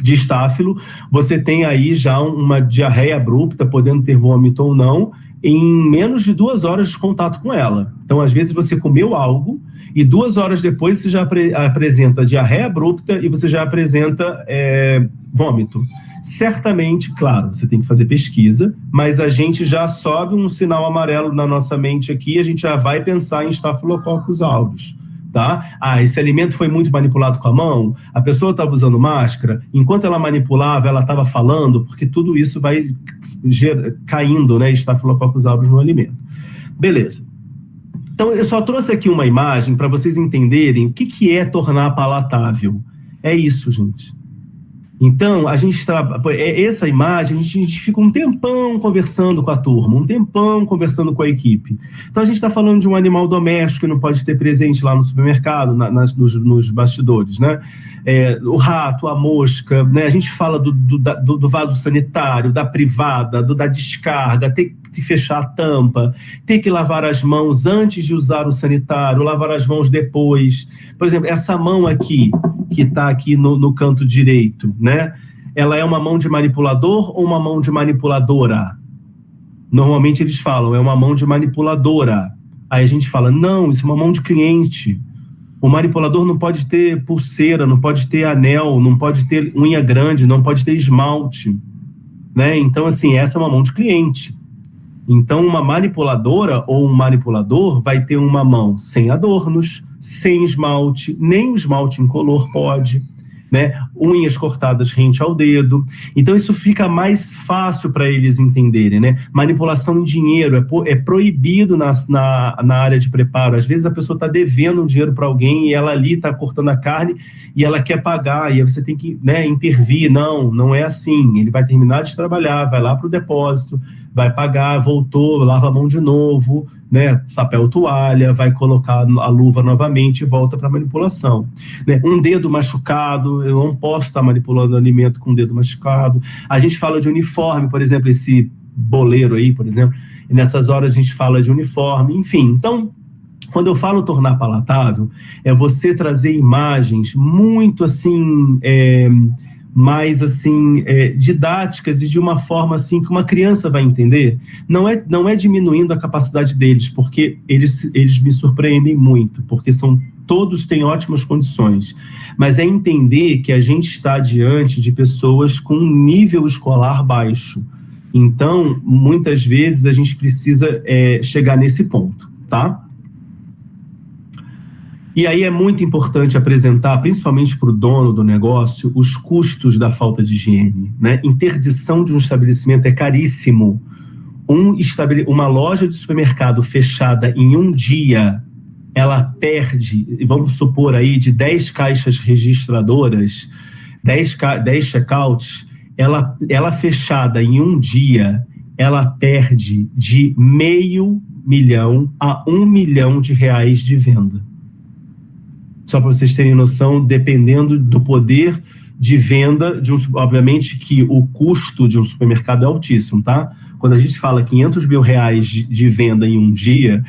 de estáfilo, você tem aí já uma diarreia abrupta, podendo ter vômito ou não, em menos de 2 horas de contato com ela. Então, às vezes, você comeu algo e 2 horas depois você já apresenta diarreia abrupta e você já apresenta vômito. Certamente, claro, você tem que fazer pesquisa, mas a gente já sobe um sinal amarelo na nossa mente aqui e a gente já vai pensar em Staphylococcus aureus. Tá? Esse alimento foi muito manipulado com a mão, a pessoa estava usando máscara, enquanto ela manipulava, ela estava falando, porque tudo isso vai caindo, né, Staphylococcus aureus no alimento. Beleza. Então, eu só trouxe aqui uma imagem para vocês entenderem o que é tornar palatável. É isso, gente. Então, essa imagem, a gente fica um tempão conversando com a turma, um tempão conversando com a equipe. Então, a gente está falando de um animal doméstico que não pode ter presente lá no supermercado, nos bastidores, né? O rato, a mosca, né? A gente fala do vaso sanitário, da privada, da descarga, ter que fechar a tampa, ter que lavar as mãos antes de usar o sanitário, lavar as mãos depois. Por exemplo, essa mão aqui, que está aqui no canto direito, né? Ela é uma mão de manipulador ou uma mão de manipuladora? Normalmente eles falam, é uma mão de manipuladora. Aí a gente fala, não, isso é uma mão de cliente. O manipulador não pode ter pulseira, não pode ter anel, não pode ter unha grande, não pode ter esmalte, né? Então, assim, essa é uma mão de cliente. Então, uma manipuladora ou um manipulador vai ter uma mão sem adornos, sem esmalte, nem o esmalte incolor pode, né? Unhas cortadas rente ao dedo. Então, isso fica mais fácil para eles entenderem, né? Manipulação em dinheiro é proibido na área de preparo. Às vezes, a pessoa está devendo um dinheiro para alguém e ela ali está cortando a carne e ela quer pagar, e aí você tem que, né, intervir. Não é assim. Ele vai terminar de trabalhar, vai lá para o depósito, vai pagar, voltou, lava a mão de novo, né, papel toalha, vai colocar a luva novamente e volta para a manipulação. Né? Um dedo machucado, eu não posso estar manipulando alimento com o dedo machucado. A gente fala de uniforme, por exemplo, esse boleiro aí, por exemplo, e nessas horas a gente fala de uniforme, enfim. Então, quando eu falo tornar palatável, é você trazer imagens muito assim... mais assim, didáticas e de uma forma assim que uma criança vai entender. Não é diminuindo a capacidade deles, porque eles me surpreendem muito, porque todos têm ótimas condições, mas é entender que a gente está diante de pessoas com um nível escolar baixo. Então, muitas vezes a gente precisa chegar nesse ponto, tá? E aí é muito importante apresentar, principalmente para o dono do negócio, os custos da falta de higiene, né? Interdição de um estabelecimento é caríssimo. Uma loja de supermercado fechada em um dia, ela perde, vamos supor aí, de 10 caixas registradoras, 10 checkouts, ela fechada em um dia, ela perde de $500 mil a R$1 milhão de venda. Só para vocês terem noção, dependendo do poder de venda, obviamente que o custo de um supermercado é altíssimo, tá? Quando a gente fala R$500 mil de venda em um dia,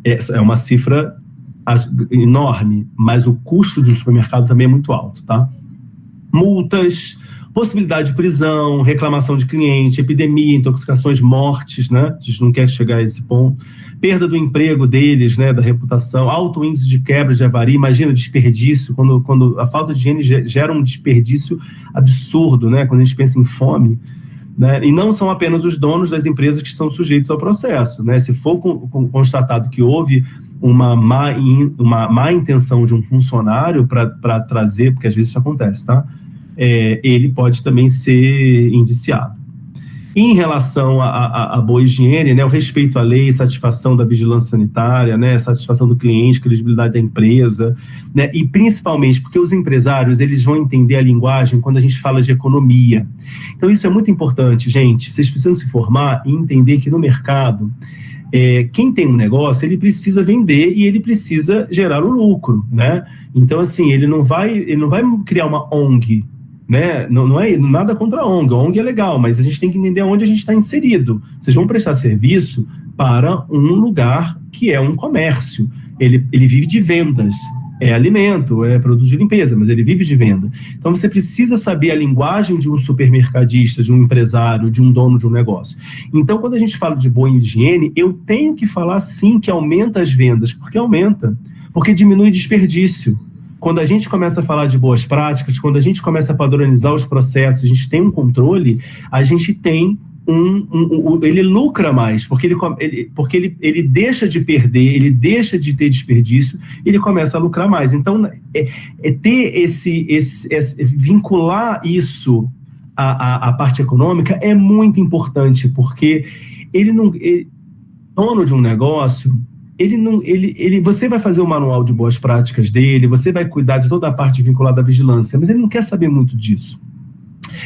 é uma cifra enorme, mas o custo de um supermercado também é muito alto, tá? Multas, possibilidade de prisão, reclamação de cliente, epidemia, intoxicações, mortes, né? A gente não quer chegar a esse ponto. Perda do emprego deles, né? Da reputação, alto índice de quebra, de avaria. Imagina desperdício, quando a falta de higiene gera um desperdício absurdo, né? Quando a gente pensa em fome, né? E não são apenas os donos das empresas que estão sujeitos ao processo, né? Se for constatado que houve uma má intenção de um funcionário para trazer, porque às vezes isso acontece, tá? Ele pode também ser indiciado. Em relação à boa higiene, né, o respeito à lei, satisfação da vigilância sanitária, né, satisfação do cliente, credibilidade da empresa, né, e principalmente porque os empresários eles vão entender a linguagem quando a gente fala de economia. Então isso é muito importante, gente. Vocês precisam se formar e entender que no mercado, quem tem um negócio, ele precisa vender e ele precisa gerar o lucro, né? Então, assim, ele não vai criar uma ONG, né? Não é nada contra a ONG. A ONG é legal, mas a gente tem que entender onde a gente está inserido. Vocês vão prestar serviço para um lugar que é um comércio. Ele vive de vendas. É alimento, é produto de limpeza, mas ele vive de venda. Então você precisa saber a linguagem de um supermercadista, de um empresário, de um dono de um negócio. Então quando a gente fala de boa higiene, eu tenho que falar sim que aumenta as vendas, porque aumenta, porque diminui desperdício. Quando a gente começa a falar de boas práticas, quando a gente começa a padronizar os processos, a gente tem um controle, a gente tem ele lucra mais, porque ele deixa de perder, ele deixa de ter desperdício, ele começa a lucrar mais. Então, ter vincular isso à parte econômica é muito importante, porque dono de um negócio, você vai fazer o manual de boas práticas dele, você vai cuidar de toda a parte vinculada à vigilância, mas ele não quer saber muito disso.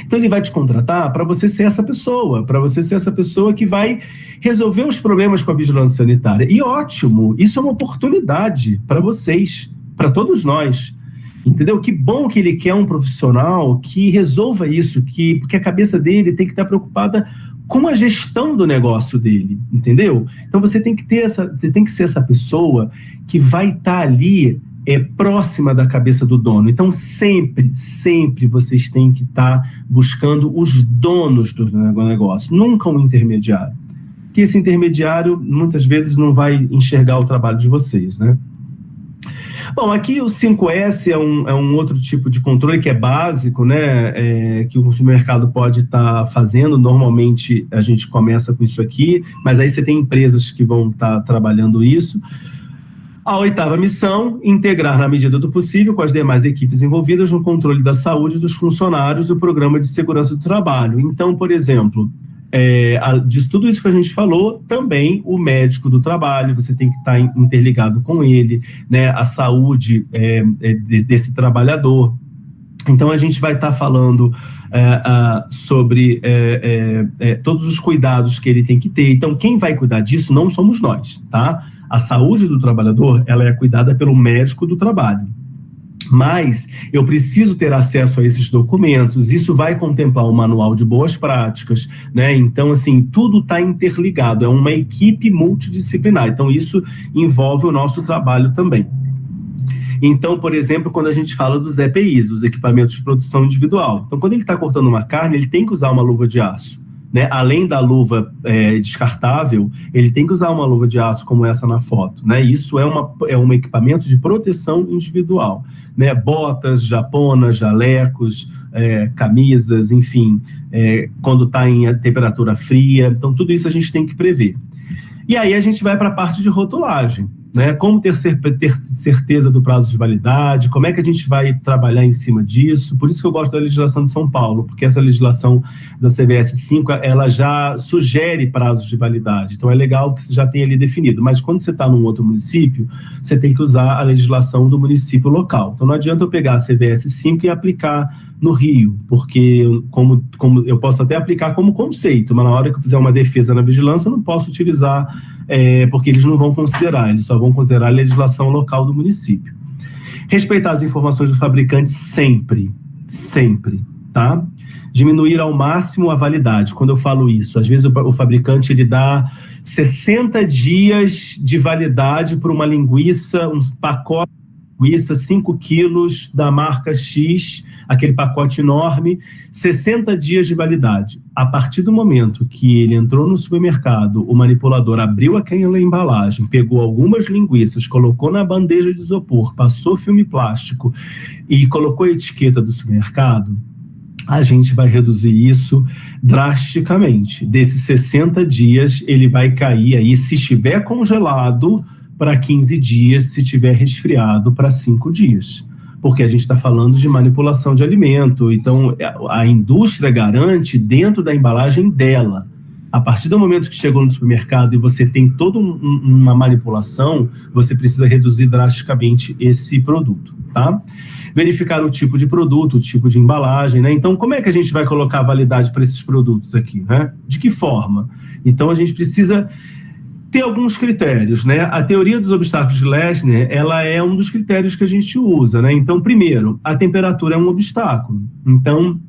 Então ele vai te contratar para você ser essa pessoa que vai resolver os problemas com a vigilância sanitária. E ótimo, isso é uma oportunidade para vocês, para todos nós. Entendeu? Que bom que ele quer um profissional que resolva isso, porque a cabeça dele tem que estar preocupada com a gestão do negócio dele, entendeu? Então você tem que ser essa pessoa que vai estar ali próxima da cabeça do dono. Então sempre vocês têm que estar buscando os donos do negócio, nunca um intermediário. Porque esse intermediário muitas vezes não vai enxergar o trabalho de vocês, né? Bom, aqui o 5S é um outro tipo de controle que é básico, né, que o supermercado pode estar fazendo. Normalmente a gente começa com isso aqui, mas aí você tem empresas que vão estar trabalhando isso. A 8ª missão, integrar na medida do possível com as demais equipes envolvidas no controle da saúde dos funcionários o programa de segurança do trabalho. Então, por exemplo, de tudo isso que a gente falou, também o médico do trabalho, você tem que estar interligado com ele, né, a saúde desse trabalhador. Então a gente vai estar falando sobre todos os cuidados que ele tem que ter. Então quem vai cuidar disso não somos nós, tá? A saúde do trabalhador, ela é cuidada pelo médico do trabalho. Mas eu preciso ter acesso a esses documentos, isso vai contemplar um manual de boas práticas, né? Então, assim, tudo está interligado, é uma equipe multidisciplinar, então isso envolve o nosso trabalho também. Então, por exemplo, quando a gente fala dos EPIs, os equipamentos de produção individual, então quando ele está cortando uma carne, ele tem que usar uma luva de aço. Né? Além da luva descartável, ele tem que usar uma luva de aço como essa na foto. Né? Isso é um equipamento de proteção individual. Né? Botas, japonas, jalecos, camisas, enfim, quando está em temperatura fria. Então, tudo isso a gente tem que prever. E aí a gente vai para a parte de rotulagem. Né? Como ter certeza do prazo de validade, como é que a gente vai trabalhar em cima disso. Por isso que eu gosto da legislação de São Paulo, porque essa legislação da CVS 5, ela já sugere prazos de validade, então é legal que você já tenha ali definido, mas quando você está num outro município, você tem que usar a legislação do município local. Então não adianta eu pegar a CVS 5 e aplicar no Rio, porque como eu posso até aplicar como conceito, mas na hora que eu fizer uma defesa na vigilância, eu não posso utilizar, porque eles não vão considerar, eles só vão considerar a legislação local do município. Respeitar as informações do fabricante sempre, tá? Diminuir ao máximo a validade. Quando eu falo isso, às vezes o fabricante ele dá 60 dias de validade para uma linguiça, um pacote de linguiça, 5 quilos da marca X, aquele pacote enorme, 60 dias de validade. A partir do momento que ele entrou no supermercado, o manipulador abriu aquela embalagem, pegou algumas linguiças, colocou na bandeja de isopor, passou filme plástico e colocou a etiqueta do supermercado, a gente vai reduzir isso drasticamente. Desses 60 dias, ele vai cair aí, se estiver congelado, para 15 dias, se estiver resfriado, para 5 dias. Porque a gente está falando de manipulação de alimento, então a indústria garante dentro da embalagem dela. A partir do momento que chegou no supermercado e você tem toda uma manipulação, você precisa reduzir drasticamente esse produto, tá? Verificar o tipo de produto, o tipo de embalagem, né? Então, como é que a gente vai colocar a validade para esses produtos aqui, né? De que forma? Então, a gente precisa ter alguns critérios, né? A teoria dos obstáculos de Lessner, ela é um dos critérios que a gente usa, né? Então, primeiro, a temperatura é um obstáculo. Então,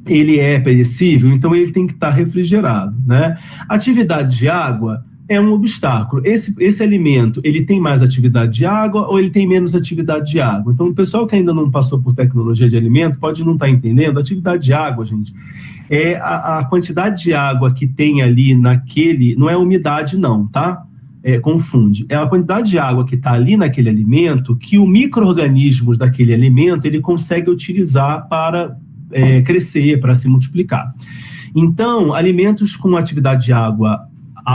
ele é perecível, então ele tem que estar refrigerado, né? Atividade de água é um obstáculo. Esse alimento, ele tem mais atividade de água ou ele tem menos atividade de água? Então, o pessoal que ainda não passou por tecnologia de alimento pode não estar entendendo. Atividade de água, gente, é a quantidade de água que tem ali naquele... Não é umidade, não, tá? Confunde. É a quantidade de água que está ali naquele alimento que o micro-organismos daquele alimento, ele consegue utilizar para crescer, para se multiplicar. Então, alimentos com atividade de água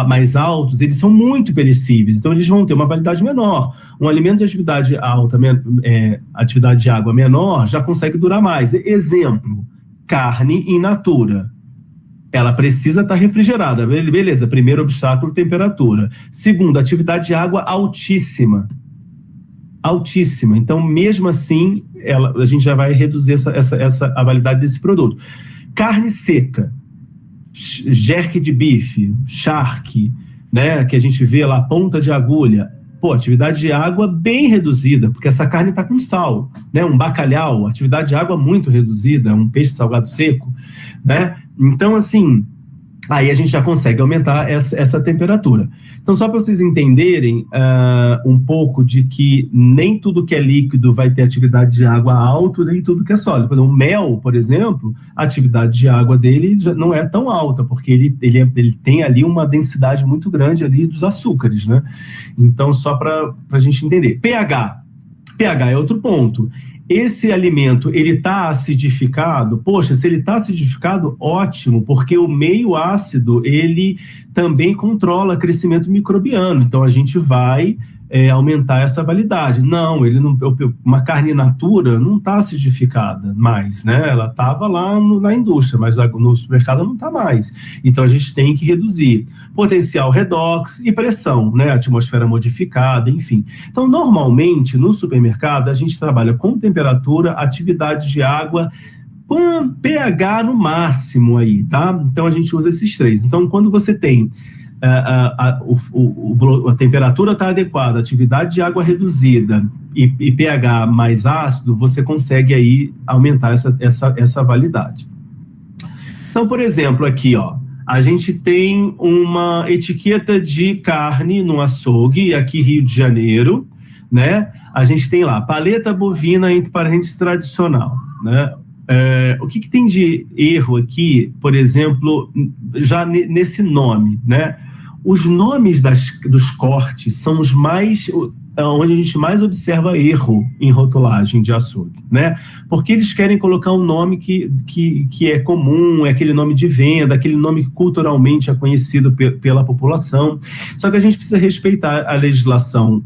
mais altos, eles são muito perecíveis, então eles vão ter uma validade menor. Um alimento de atividade alta, atividade de água menor, já consegue durar mais. Exemplo, carne in natura. ela precisa estar refrigerada. Beleza, primeiro obstáculo, temperatura. Segundo, atividade de água altíssima. Altíssima. Então, mesmo assim, a gente já vai reduzir a validade desse produto. Carne seca, jerky de bife, charque, né, que a gente vê lá, ponta de agulha. Pô, atividade de água bem reduzida, porque essa carne está com sal, né? Um bacalhau, atividade de água muito reduzida, um peixe salgado seco, né? Então, assim, aí a gente já consegue aumentar essa temperatura. Então, só para vocês entenderem um pouco de que nem tudo que é líquido vai ter atividade de água alta, nem tudo que é sólido. Por exemplo, o mel, por exemplo, a atividade de água dele já não é tão alta, porque ele tem ali uma densidade muito grande ali dos açúcares, né? Então, só para a gente entender. pH é outro ponto. Esse alimento, ele está acidificado? Poxa, se ele está acidificado, ótimo, porque o meio ácido, ele também controla crescimento microbiano. Então, a gente vai aumentar essa validade. Não, uma carne in natura não está acidificada mais, né? Ela estava lá na indústria, mas no supermercado não está mais. Então, a gente tem que reduzir. Potencial redox e pressão, né? Atmosfera modificada, enfim. Então, normalmente, no supermercado, a gente trabalha com temperatura, atividade de água, pH no máximo aí, tá? Então, a gente usa esses três. Então, quando você tem a temperatura está adequada, a atividade de água reduzida e pH mais ácido, você consegue aí aumentar essa validade. Então, por exemplo, aqui, ó, a gente tem uma etiqueta de carne no açougue, aqui Rio de Janeiro, né? A gente tem lá, paleta bovina entre parênteses tradicional, né? O que tem de erro aqui, por exemplo, já nesse nome, né? Os nomes dos cortes são os mais, onde a gente mais observa erro em rotulagem de açougue, né? Porque eles querem colocar um nome que é comum, é aquele nome de venda, aquele nome que culturalmente é conhecido pela população. Só que a gente precisa respeitar a legislação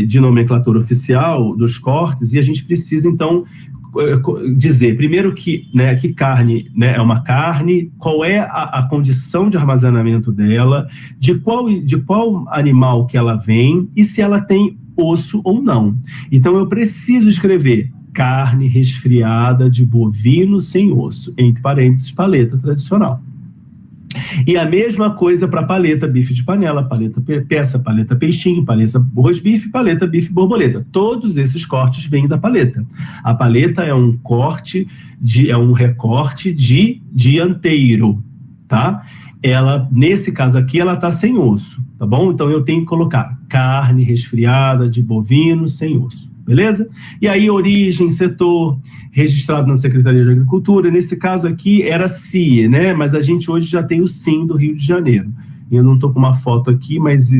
de nomenclatura oficial dos cortes, e a gente precisa, então, dizer, primeiro que carne, né, é uma carne, qual é a condição de armazenamento dela, de qual animal que ela vem e se ela tem osso ou não. Então, eu preciso escrever carne resfriada de bovino sem osso, entre parênteses, paleta tradicional. E a mesma coisa para paleta bife de panela, paleta peça, paleta peixinho, paleta rosbife, paleta bife borboleta. Todos esses cortes vêm da paleta. A paleta é um recorte de dianteiro, tá? Ela, nesse caso aqui, ela está sem osso, tá bom? Então eu tenho que colocar carne resfriada de bovino sem osso. Beleza? E aí, origem, setor, registrado na Secretaria de Agricultura. Nesse caso aqui, era CIE, né? Mas a gente hoje já tem o SIM do Rio de Janeiro. Eu não estou com uma foto aqui, mas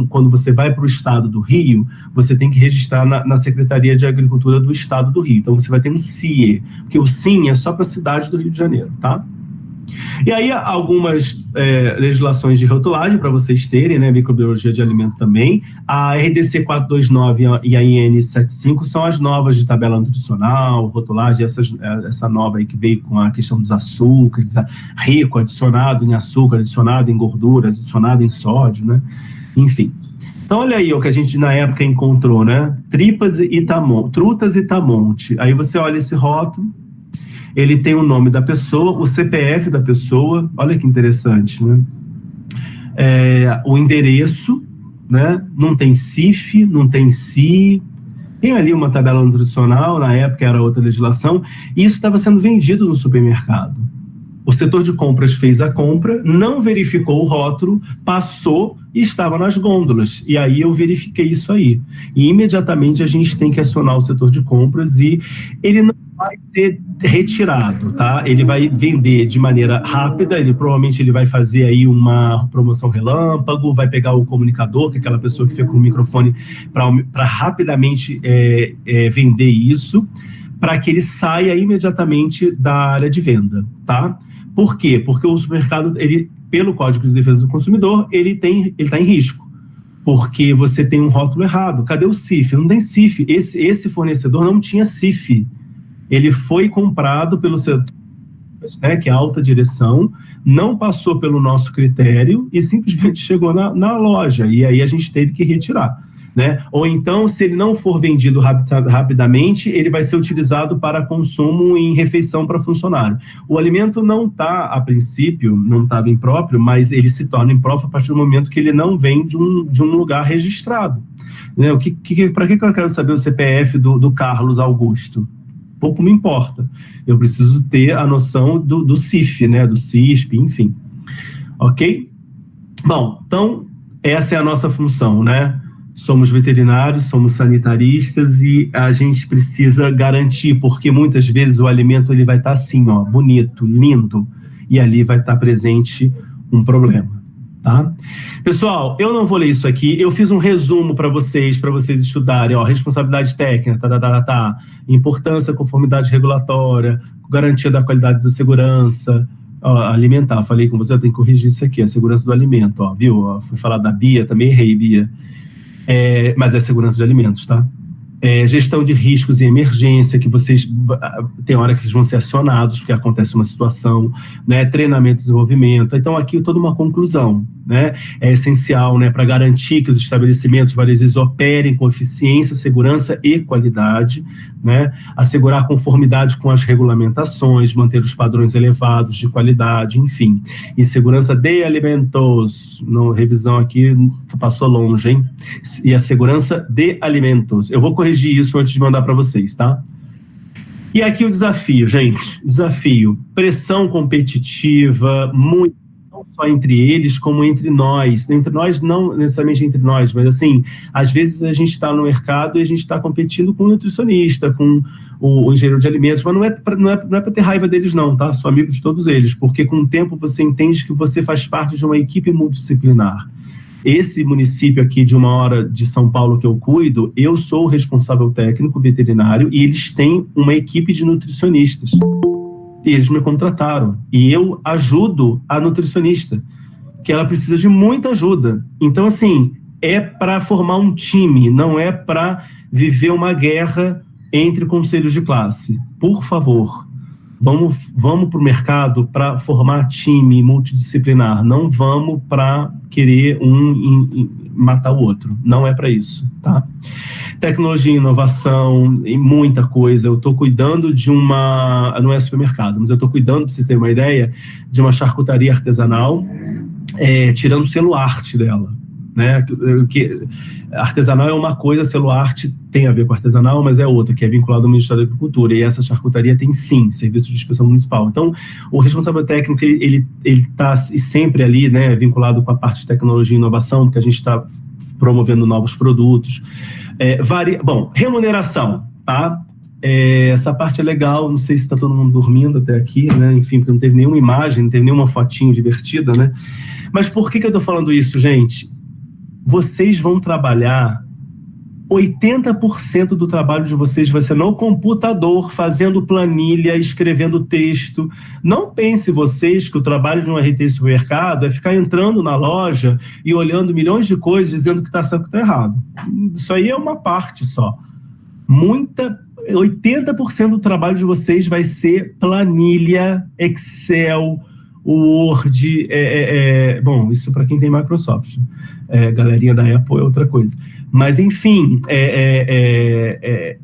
quando você vai para o estado do Rio, você tem que registrar na Secretaria de Agricultura do estado do Rio. Então, você vai ter um CIE, porque o SIM é só para a cidade do Rio de Janeiro, tá? E aí, algumas legislações de rotulagem, para vocês terem, né, microbiologia de alimento também. A RDC 429 e a IN 75 são as novas de tabela nutricional, rotulagem, essa nova aí que veio com a questão dos açúcares, rico, adicionado em açúcar, adicionado em gordura, adicionado em sódio, né? Enfim. Então, olha aí o que a gente, na época, encontrou, né? Trutas e tamonte. Aí você olha esse rótulo, ele tem o nome da pessoa, o CPF da pessoa, olha que interessante, né? O endereço, né? Não tem CIF, não tem CI, tem ali uma tabela nutricional, na época era outra legislação, e isso estava sendo vendido no supermercado. O setor de compras fez a compra, não verificou o rótulo, passou e estava nas gôndolas. E aí eu verifiquei isso aí. E imediatamente a gente tem que acionar o setor de compras e ele não vai ser retirado, tá? Ele vai vender de maneira rápida, provavelmente ele vai fazer aí uma promoção relâmpago, vai pegar o comunicador, que é aquela pessoa que fica com o microfone para rapidamente vender isso, para que ele saia imediatamente da área de venda, tá? Por quê? Porque o supermercado, pelo Código de Defesa do Consumidor, ele está em risco, porque você tem um rótulo errado. Cadê o CIF? Não tem CIF. Esse fornecedor não tinha CIF. Ele foi comprado pelo setor né, que é a alta direção, não passou pelo nosso critério e simplesmente chegou na loja, e aí a gente teve que retirar. Né? Ou então, se ele não for vendido rapidamente, ele vai ser utilizado para consumo em refeição para funcionário. O alimento não está, a princípio, não estava impróprio, mas ele se torna impróprio a partir do momento que ele não vem de um lugar registrado. Né? Para que eu quero saber o CPF do Carlos Augusto? Pouco me importa. Eu preciso ter a noção do CIF, né? Do CISP, enfim. Ok? Bom, então, essa é a nossa função, né? Somos veterinários, somos sanitaristas e a gente precisa garantir, porque muitas vezes o alimento ele vai estar assim, ó, bonito, lindo, e ali vai estar presente um problema, tá? Pessoal, eu não vou ler isso aqui, eu fiz um resumo para vocês estudarem, ó, responsabilidade técnica, importância, conformidade regulatória, garantia da qualidade da segurança, ó, alimentar, falei com você, eu tenho que corrigir isso aqui, a segurança do alimento, ó, viu? Ó, fui falar da Bia, também errei, Bia. Mas é segurança de alimentos, tá? Gestão de riscos e emergência, que vocês, tem hora que vocês vão ser acionados, porque acontece uma situação, né? Treinamento e desenvolvimento. Então, aqui toda uma conclusão, né? É essencial, né? Para garantir que os estabelecimentos várias vezes operem com eficiência, segurança e qualidade, né? Assegurar a conformidade com as regulamentações, manter os padrões elevados de qualidade, enfim. E segurança de alimentos, revisão aqui passou longe, hein? E a segurança de alimentos. Eu vou corrigir isso antes de mandar para vocês, tá? E aqui o desafio, gente. Desafio. Pressão competitiva, muito, não só entre eles, como entre nós. Entre nós, não necessariamente entre nós, mas assim, às vezes a gente está no mercado e a gente está competindo com o nutricionista, com o engenheiro de alimentos, mas não é para ter raiva deles não, tá? Sou amigo de todos eles, porque com o tempo você entende que você faz parte de uma equipe multidisciplinar. Esse município aqui de 1 hora de São Paulo que eu cuido, eu sou o responsável técnico veterinário e eles têm uma equipe de nutricionistas. E eles me contrataram. E eu ajudo a nutricionista, que ela precisa de muita ajuda. Então, assim, é para formar um time, não é para viver uma guerra entre conselhos de classe. Por favor, vamos para o mercado para formar time multidisciplinar. Não vamos para querer matar o outro. Não é para isso, tá? Tecnologia e inovação, e muita coisa. Eu estou cuidando de não é supermercado, mas eu estou cuidando, para vocês terem uma ideia, de uma charcutaria artesanal, tirando o selo arte dela, né? Que artesanal é uma coisa, selo arte tem a ver com artesanal, mas é outra, que é vinculado ao Ministério da Agricultura, e essa charcutaria tem sim, serviço de inspeção municipal. Então, o responsável técnico, ele está sempre ali, né, vinculado com a parte de tecnologia e inovação, porque a gente está promovendo novos produtos. Bom, remuneração, tá? Essa parte é legal, não sei se está todo mundo dormindo até aqui, né? Enfim, porque não teve nenhuma imagem, não teve nenhuma fotinho divertida, né? Mas por que eu estou falando isso, gente? Vocês vão trabalhar, 80% do trabalho de vocês vai ser no computador, fazendo planilha, escrevendo texto. Não pense vocês que o trabalho de um RT supermercado é ficar entrando na loja e olhando milhões de coisas, dizendo que está certo e que está errado. Isso aí é uma parte só. 80% do trabalho de vocês vai ser planilha, Excel, Word, bom, isso para quem tem Microsoft. Galerinha da Apple é outra coisa. Mas, enfim,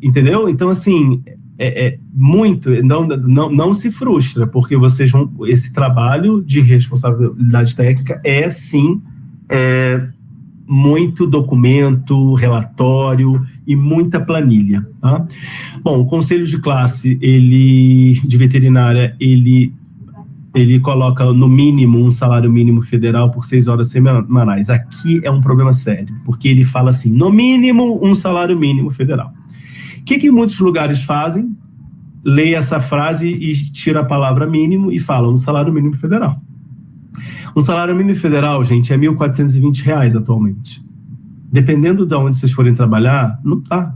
entendeu? Então, assim, muito, não se frustra, porque vocês vão, esse trabalho de responsabilidade técnica sim, muito documento, relatório e muita planilha, tá? Bom, o conselho de classe, de veterinária, ele coloca no mínimo um salário mínimo federal por 6 horas semanais. Aqui é um problema sério, porque ele fala assim, no mínimo um salário mínimo federal. O que muitos lugares fazem? Lê essa frase e tira a palavra mínimo e fala um salário mínimo federal. Um salário mínimo federal, gente, é R$ 1.420 atualmente. Dependendo de onde vocês forem trabalhar, não tá.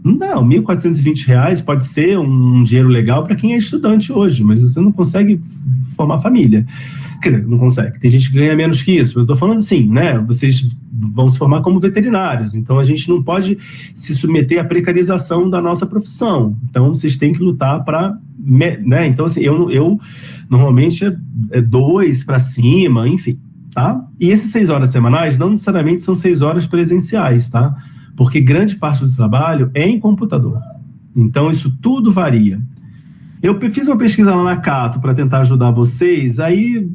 Não, R$ 1.420 pode ser um dinheiro legal para quem é estudante hoje, mas você não consegue formar família. Quer dizer, não consegue. Tem gente que ganha menos que isso. Eu estou falando assim, né? Vocês vão se formar como veterinários. Então, a gente não pode se submeter à precarização da nossa profissão. Então, vocês têm que lutar para... Né? Então, assim, eu normalmente é 2 para cima, enfim, tá? E esses 6 horas semanais não necessariamente são 6 horas presenciais, tá? Porque grande parte do trabalho é em computador. Então, isso tudo varia. Eu fiz uma pesquisa lá na Cato para tentar ajudar vocês, aí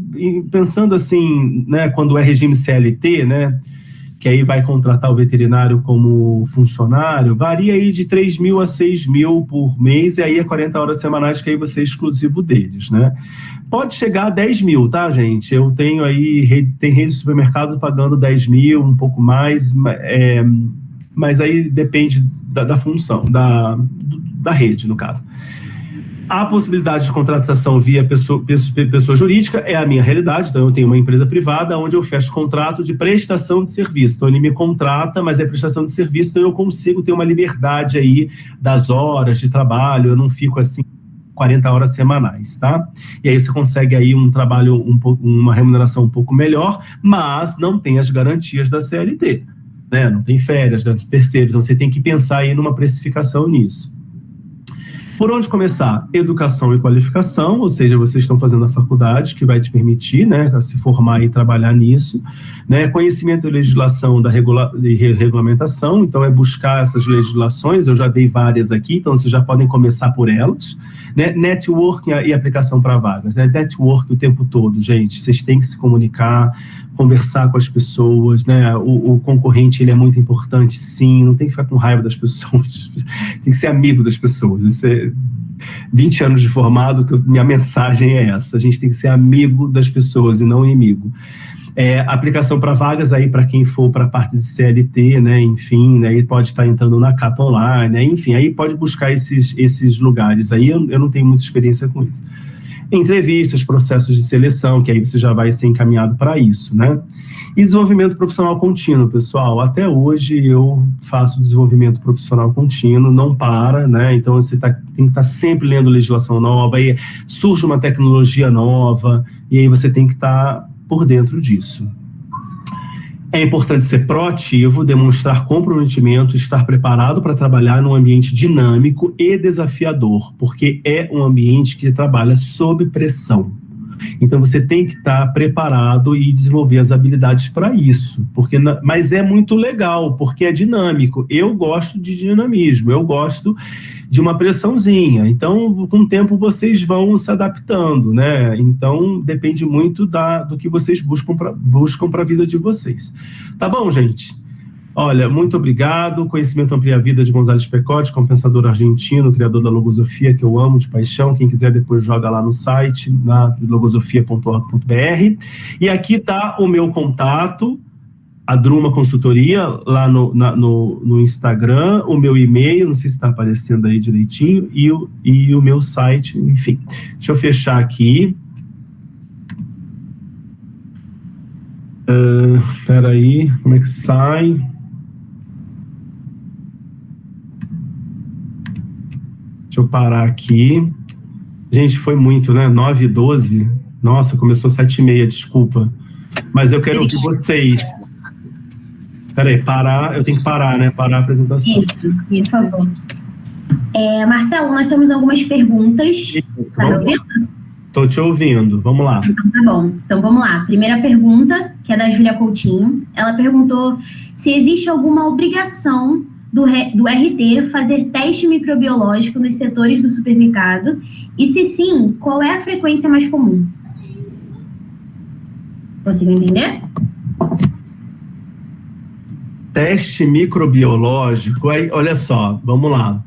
pensando assim, né, quando é regime CLT, né, que aí vai contratar o veterinário como funcionário, varia aí de 3.000 a 6.000 por mês, e aí é 40 horas semanais, que aí você é exclusivo deles, né? Pode chegar a 10.000, tá, gente? Eu tenho aí, tem rede de supermercado pagando 10.000, um pouco mais, mas aí depende da função, da rede, no caso. A possibilidade de contratação via pessoa jurídica é a minha realidade. Então, eu tenho uma empresa privada onde eu fecho contrato de prestação de serviço. Então, ele me contrata, mas é prestação de serviço, então eu consigo ter uma liberdade aí das horas de trabalho, eu não fico assim 40 horas semanais, tá? E aí você consegue aí um trabalho, uma remuneração um pouco melhor, mas não tem as garantias da CLT, né? Não tem férias, né? Terceiro, então você tem que pensar aí numa precificação nisso. Por onde começar? Educação e qualificação, ou seja, vocês estão fazendo a faculdade, que vai te permitir, né, se formar e trabalhar nisso, né? Conhecimento e legislação da regulamentação, então é buscar essas legislações, eu já dei várias aqui, então vocês já podem começar por elas, né? Networking e aplicação para vagas, né? Networking o tempo todo, gente, vocês têm que se comunicar, conversar com as pessoas, né? O concorrente, ele é muito importante, sim, não tem que ficar com raiva das pessoas, tem que ser amigo das pessoas. Isso é 20 anos de formado, que minha mensagem é essa, a gente tem que ser amigo das pessoas e não inimigo. Aplicação para vagas aí para quem for para a parte de CLT, né, enfim, né, aí pode estar entrando na Cato Online, né, enfim, aí pode buscar esses lugares, aí eu não tenho muita experiência com isso. Entrevistas, processos de seleção, que aí você já vai ser encaminhado para isso, né? E desenvolvimento profissional contínuo, pessoal. Até hoje eu faço desenvolvimento profissional contínuo, não para, né? Então você tem que estar sempre lendo legislação nova, aí surge uma tecnologia nova, e aí você tem que estar por dentro disso. É importante ser proativo, demonstrar comprometimento, estar preparado para trabalhar num ambiente dinâmico e desafiador, porque é um ambiente que trabalha sob pressão. Então, você tem que estar preparado e desenvolver as habilidades para isso. Mas é muito legal, porque é dinâmico. Eu gosto de dinamismo, eu gosto de uma pressãozinha. Então, com o tempo, vocês vão se adaptando, né? Então, depende muito do que vocês buscam para a vida de vocês. Tá bom, gente? Olha, muito obrigado. Conhecimento Amplia a Vida, de Gonzales Pecote, compensador argentino, criador da logosofia, que eu amo de paixão. Quem quiser depois joga lá no site, na logosofia.org.br. E aqui está o meu contato, a Druma Consultoria, lá no Instagram, o meu e-mail, não sei se está aparecendo aí direitinho, e o meu site, enfim. Deixa eu fechar aqui. Espera aí, como é que sai? Deixa eu parar aqui. Gente, foi muito, né? 9h12. Nossa, começou 7h30, desculpa. Mas eu quero ouvir vocês. Peraí, parar, eu tenho que parar, né? Parar a apresentação. Isso, por favor. Marcelo, nós temos algumas perguntas. Tá me ouvindo? Estou te ouvindo, vamos lá. Então tá bom, então vamos lá. Primeira pergunta, que é da Júlia Coutinho. Ela perguntou se existe alguma obrigação do RT fazer teste microbiológico nos setores do supermercado e, se sim, qual é a frequência mais comum? Conseguiu entender? Teste microbiológico, aí, olha só, vamos lá.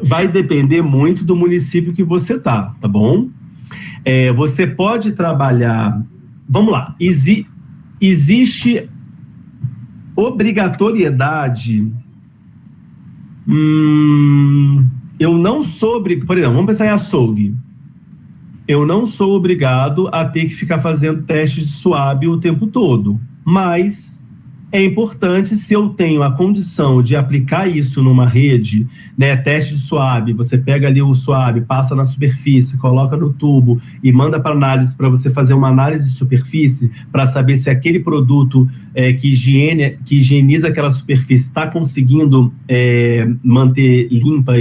Vai depender muito do município que você tá bom? Você pode trabalhar... Vamos lá, existe obrigatoriedade... eu não sou... Por exemplo, vamos pensar em açougue. Eu não sou obrigado a ter que ficar fazendo testes de SWAB o tempo todo, mas é importante, se eu tenho a condição de aplicar isso numa rede, né, teste de SWAB, você pega ali o SWAB, passa na superfície, coloca no tubo e manda para análise, para você fazer uma análise de superfície, para saber se aquele produto que higieniza aquela superfície está conseguindo manter limpa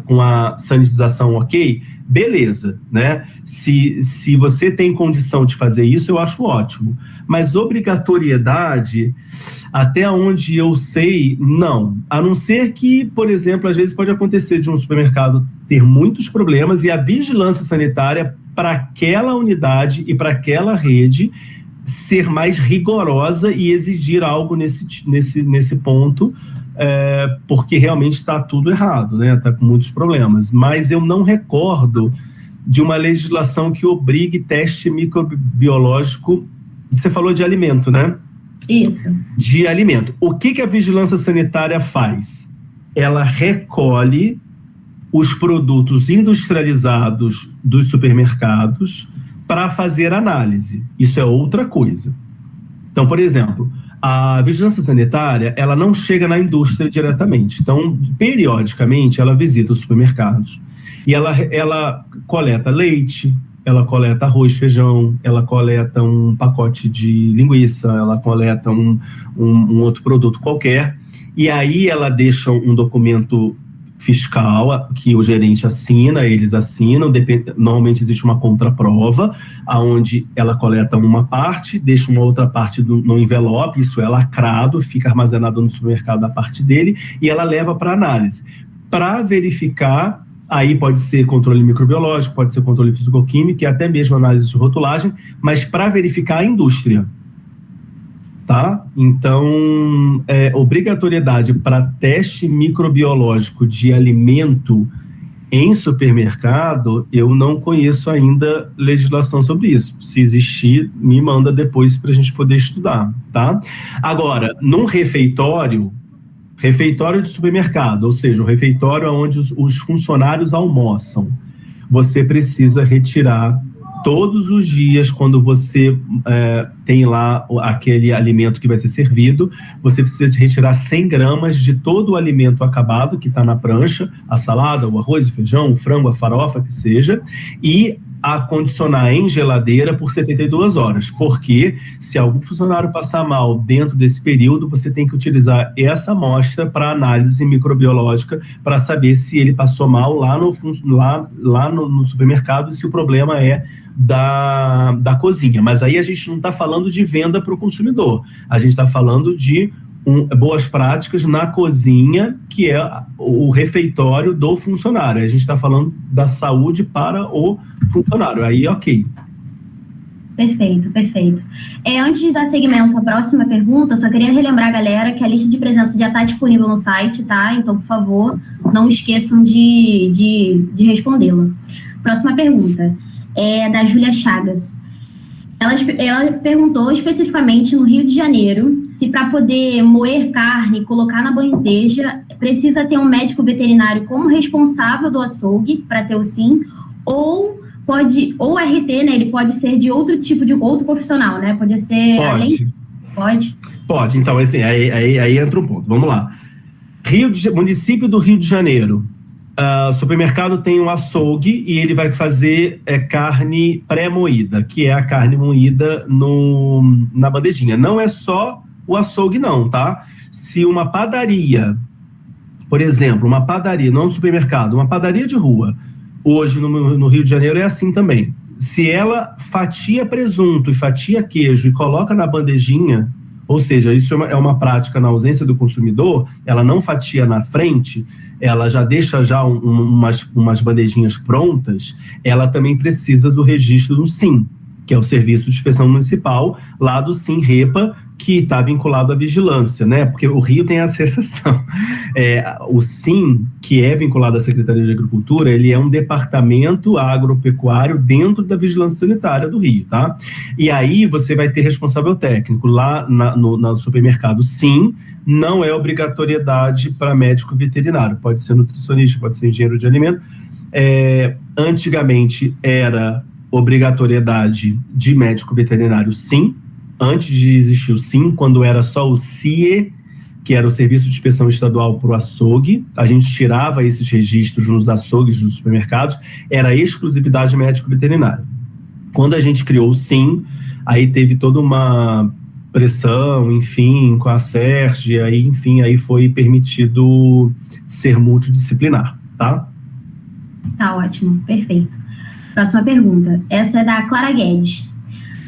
com a sanitização ok, beleza, né? Se você tem condição de fazer isso, eu acho ótimo. Mas obrigatoriedade, até onde eu sei, não. A não ser que, por exemplo, às vezes pode acontecer de um supermercado ter muitos problemas e a vigilância sanitária para aquela unidade e para aquela rede ser mais rigorosa e exigir algo nesse ponto, porque realmente está tudo errado, né? Está com muitos problemas. Mas eu não recordo de uma legislação que obrigue teste microbiológico. Você falou de alimento, né? Isso. De alimento. O que a vigilância sanitária faz? Ela recolhe os produtos industrializados dos supermercados para fazer análise. Isso é outra coisa. Então, por exemplo, a vigilância sanitária, ela não chega na indústria diretamente. Então, periodicamente, ela visita os supermercados e ela coleta leite, ela coleta arroz, feijão, ela coleta um pacote de linguiça, ela coleta um outro produto qualquer, e aí ela deixa um documento fiscal que o gerente assina, eles assinam, normalmente existe uma contraprova, onde ela coleta uma parte, deixa uma outra parte no envelope, isso é lacrado, fica armazenado no supermercado da parte dele, e ela leva para análise. Para verificar, aí pode ser controle microbiológico, pode ser controle físico-químico, e até mesmo análise de rotulagem, mas para verificar a indústria. Tá? Então, obrigatoriedade para teste microbiológico de alimento em supermercado, eu não conheço ainda legislação sobre isso. Se existir, me manda depois para a gente poder estudar, tá? Agora, num refeitório de supermercado, ou seja, o refeitório onde os funcionários almoçam, você precisa retirar todos os dias, quando você tem lá aquele alimento que vai ser servido, você precisa retirar 100 gramas de todo o alimento acabado que está na prancha, a salada, o arroz, o feijão, o frango, a farofa, que seja, e acondicionar em geladeira por 72 horas, porque se algum funcionário passar mal dentro desse período, você tem que utilizar essa amostra para análise microbiológica, para saber se ele passou mal lá no supermercado e se o problema é da cozinha. Mas aí a gente não está falando de venda para o consumidor, a gente está falando de boas práticas na cozinha, que é o refeitório do funcionário. A gente está falando da saúde para o funcionário. Aí, ok. Perfeito. Antes de dar seguimento à próxima pergunta, só queria relembrar a galera que a lista de presença já está disponível no site, tá? Então, por favor, não esqueçam de respondê-la. Próxima pergunta é da Júlia Chagas. Ela perguntou especificamente no Rio de Janeiro se para poder moer carne e colocar na bandeja precisa ter um médico veterinário como responsável do açougue para ter o SIM, ou RT, né? Ele pode ser de outro profissional, né? Pode ser Pode. Então, assim, aí entra um ponto. Vamos lá. Município do Rio de Janeiro. O supermercado tem um açougue e ele vai fazer carne pré-moída, que é a carne moída na bandejinha. Não é só o açougue não, tá? Se uma padaria, por exemplo, não um supermercado, uma padaria de rua, hoje no Rio de Janeiro é assim também. Se ela fatia presunto e fatia queijo e coloca na bandejinha, ou seja, isso é uma prática na ausência do consumidor, ela não fatia na frente, ela já deixa umas bandejinhas prontas, ela também precisa do registro do SIM, que é o Serviço de Inspeção Municipal, lá do SIM-REPA, que está vinculado à vigilância, né? Porque o Rio tem essa exceção. O SIM, que é vinculado à Secretaria de Agricultura, ele é um departamento agropecuário dentro da vigilância sanitária do Rio, tá? E aí você vai ter responsável técnico lá no supermercado. Sim, não é obrigatoriedade para médico veterinário, pode ser nutricionista, pode ser engenheiro de alimento. Antigamente era obrigatoriedade de médico veterinário, sim. Antes de existir o SIM, quando era só o CIE, que era o Serviço de Inspeção Estadual para o açougue, a gente tirava esses registros nos açougues dos supermercados, era exclusividade médico veterinário. Quando a gente criou o SIM, aí teve toda uma pressão, enfim, com a SERJ, aí, enfim, aí foi permitido ser multidisciplinar, tá? Tá ótimo, perfeito. Próxima pergunta. Essa é da Clara Guedes.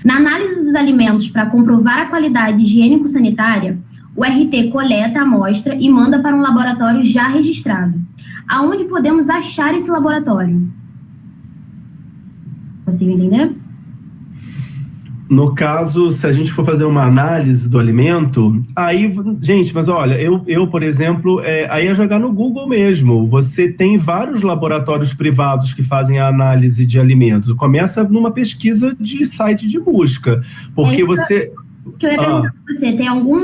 Na análise dos alimentos para comprovar a qualidade higiênico-sanitária, o RT coleta a amostra e manda para um laboratório já registrado. Aonde podemos achar esse laboratório? Conseguiu entender? No caso, se a gente for fazer uma análise do alimento, aí, gente, mas olha, eu por exemplo, aí é jogar no Google mesmo. Você tem vários laboratórios privados que fazem a análise de alimentos. Começa numa pesquisa de site de busca, porque você... Que eu ia perguntar para você, tem algum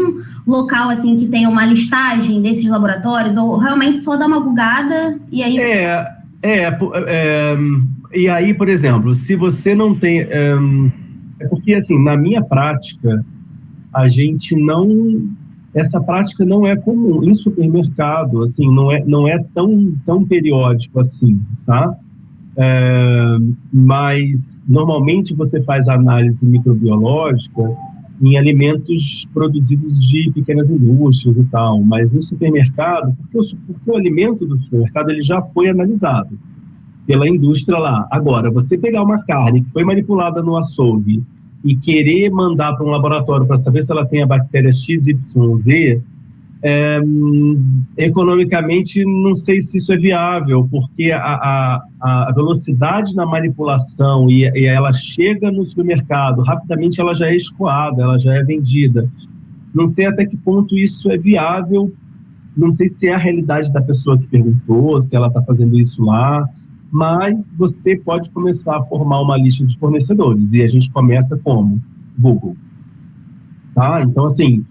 local assim que tenha uma listagem desses laboratórios, ou realmente só dá uma bugada e aí... E aí, por exemplo, se você não tem... É porque, assim, na minha prática, a gente não... Essa prática não é comum. Em supermercado, assim, não é tão periódico assim, tá? Mas, normalmente, você faz análise microbiológica em alimentos produzidos de pequenas indústrias e tal. Mas em supermercado, porque o alimento do supermercado ele já foi analisado pela indústria lá. Agora, você pegar uma carne que foi manipulada no açougue e querer mandar para um laboratório para saber se ela tem a bactéria XYZ, economicamente não sei se isso é viável, porque a velocidade na manipulação e ela chega no supermercado, rapidamente ela já é escoada, ela já é vendida. Não sei até que ponto isso é viável, não sei se é a realidade da pessoa que perguntou, se ela está fazendo isso lá, mas você pode começar a formar uma lista de fornecedores, e a gente começa como? Google. Tá? Então, assim,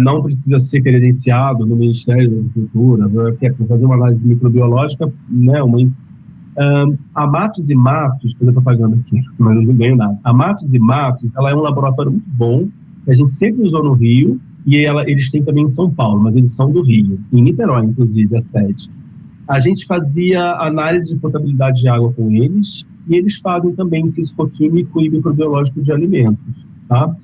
não precisa ser credenciado no Ministério da Agricultura, para fazer uma análise microbiológica, né, a Matos e Matos, fazer propaganda aqui, mas não ganho nada. A Matos e Matos, ela é um laboratório muito bom, que a gente sempre usou no Rio, e eles têm também em São Paulo, mas eles são do Rio, em Niterói, inclusive, a sede. A gente fazia análise de potabilidade de água com eles, e eles fazem também fisicoquímico e microbiológico de alimentos, tá?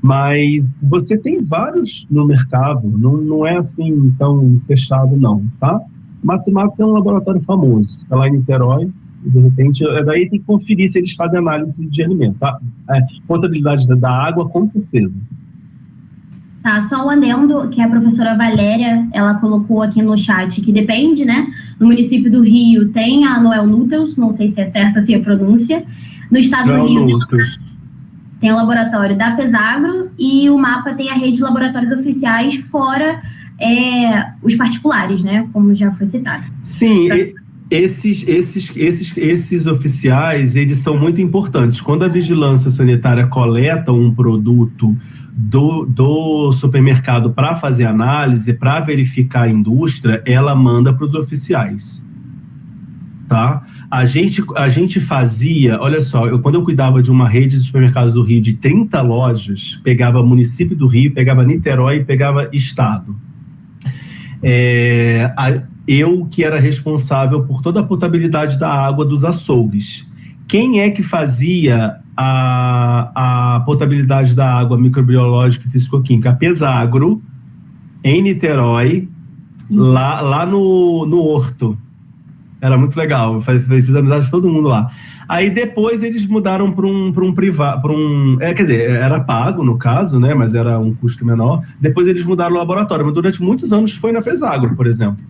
Mas você tem vários no mercado, não é assim tão fechado não, tá? Matos e Matos é um laboratório famoso, está lá em Niterói, e de repente, daí tem que conferir se eles fazem análise de alimento, tá? Potabilidade da água, com certeza. Tá, só um adendo que a professora Valéria, ela colocou aqui no chat, que depende, né? No município do Rio tem a Noel Nuttels, não sei se é certa assim a pronúncia. No estado do Rio tem o laboratório da Pesagro e o MAPA tem a rede de laboratórios oficiais, fora os particulares, né? Como já foi citado. Sim, esses oficiais, eles são muito importantes. Quando a vigilância sanitária coleta um produto do supermercado para fazer análise, para verificar a indústria, ela manda para os oficiais, tá? A gente fazia, olha só, quando eu cuidava de uma rede de supermercados do Rio de 30 lojas, pegava município do Rio, pegava Niterói e pegava estado. Eu que era responsável por toda a potabilidade da água dos açougues. Quem é que fazia a potabilidade da água microbiológica e fisicoquímica? A Pesagro, em Niterói, lá no Horto. Era muito legal, fiz amizade de todo mundo lá. Aí depois eles mudaram para um privado, quer dizer, era pago no caso, né, mas era um custo menor. Depois eles mudaram o laboratório, mas durante muitos anos foi na Pesagro, por exemplo.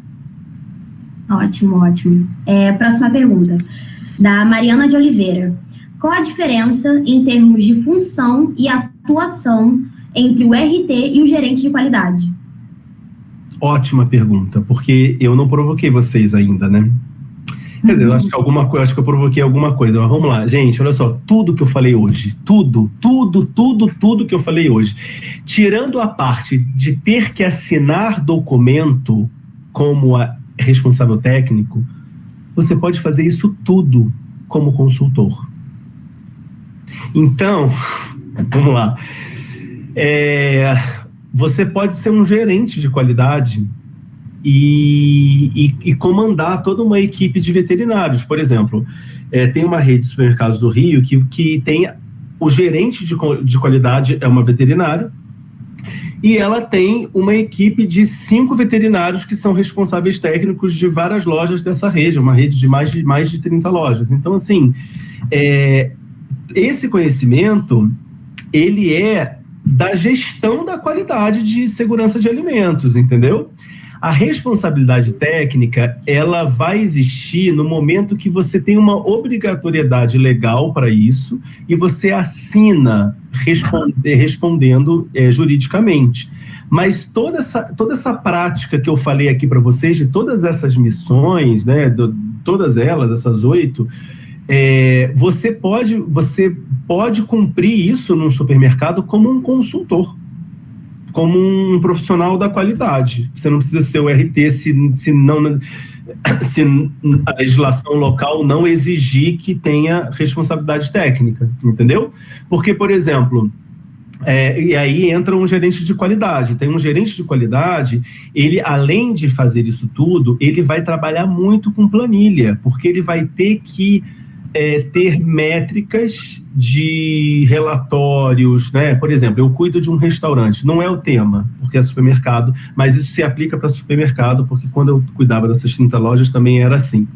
Ótimo, ótimo. Próxima pergunta, da Mariana de Oliveira. Qual a diferença em termos de função e atuação entre o RT e o gerente de qualidade? Ótima pergunta, porque eu não provoquei vocês ainda, né? Quer dizer, eu acho que eu provoquei alguma coisa, mas vamos lá. Gente, olha só, tudo que eu falei hoje, tudo que eu falei hoje, tirando a parte de ter que assinar documento como responsável técnico, você pode fazer isso tudo como consultor. Então, vamos lá. Você pode ser um gerente de qualidade e comandar toda uma equipe de veterinários. Por exemplo, tem uma rede de supermercados do Rio que tem o gerente de qualidade, é uma veterinária, e ela tem uma equipe de 5 veterinários que são responsáveis técnicos de várias lojas dessa rede, uma rede de mais de 30 lojas. Então, assim, esse conhecimento, ele é da gestão da qualidade de segurança de alimentos, entendeu? A responsabilidade técnica, ela vai existir no momento que você tem uma obrigatoriedade legal para isso e você assina respondendo juridicamente. Mas toda essa prática que eu falei aqui para vocês, de todas essas missões, né, todas elas, essas 8, você pode cumprir isso num supermercado como um consultor, como um profissional da qualidade. Você não precisa ser o RT se a legislação local não exigir que tenha responsabilidade técnica, entendeu? Porque, por exemplo, e aí entra um gerente de qualidade. Tem um gerente de qualidade, ele, além de fazer isso tudo, ele vai trabalhar muito com planilha, porque ele vai ter que ter métricas de relatórios, né? Por exemplo, eu cuido de um restaurante, não é o tema, porque é supermercado, mas isso se aplica para supermercado, porque quando eu cuidava dessas 30 lojas também era assim.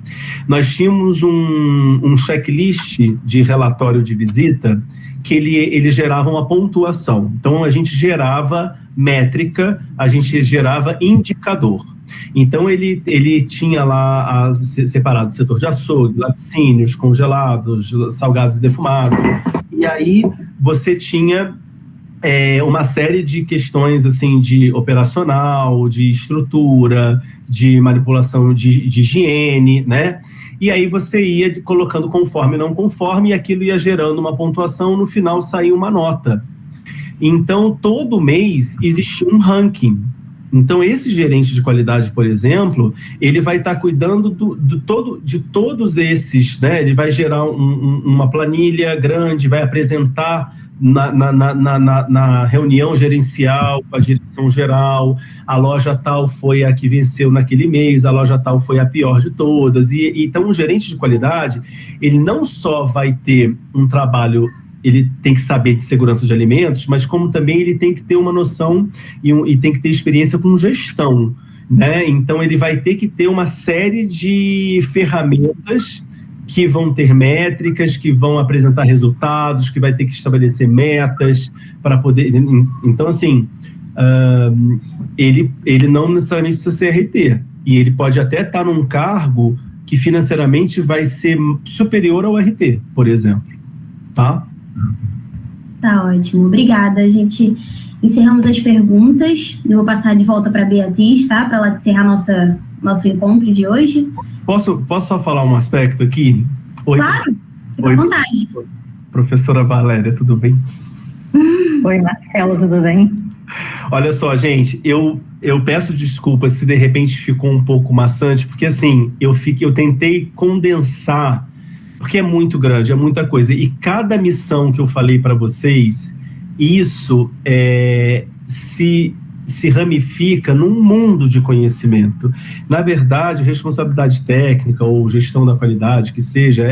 Nós tínhamos um checklist de relatório de visita que ele gerava uma pontuação. Então, a gente gerava métrica, a gente gerava indicador. Então, ele tinha lá separado o setor de açougue, laticínios, congelados, salgados e defumados. E aí, você tinha uma série de questões assim, de operacional, de estrutura, de manipulação de higiene, né? E aí você ia colocando conforme e não conforme, e aquilo ia gerando uma pontuação, no final saía uma nota. Então, todo mês existia um ranking. Então, esse gerente de qualidade, por exemplo, ele vai estar cuidando de todos esses, né? Ele vai gerar uma planilha grande, vai apresentar na reunião gerencial com a direção geral, a loja tal foi a que venceu naquele mês, a loja tal foi a pior de todas. Então, o gerente de qualidade, ele não só vai ter um trabalho, ele tem que saber de segurança de alimentos, mas como também ele tem que ter uma noção e tem que ter experiência com gestão, né? Então, ele vai ter que ter uma série de ferramentas que vão ter métricas, que vão apresentar resultados, que vai ter que estabelecer metas para poder... Então, assim, ele não necessariamente precisa ser RT, e ele pode até estar num cargo que financeiramente vai ser superior ao RT, por exemplo, tá? Tá ótimo, obrigada. A gente encerramos as perguntas. Eu vou passar de volta para a Beatriz, tá? Para ela encerrar nosso encontro de hoje. Posso só falar um aspecto aqui? Oi, claro, fica à vontade. Professora Valéria, tudo bem? Oi, Marcelo, tudo bem? Olha só, gente, eu peço desculpas se de repente ficou um pouco maçante, porque assim, eu tentei condensar, porque é muito grande, é muita coisa. E cada missão que eu falei para vocês, isso se ramifica num mundo de conhecimento. Na verdade, responsabilidade técnica ou gestão da qualidade, que seja,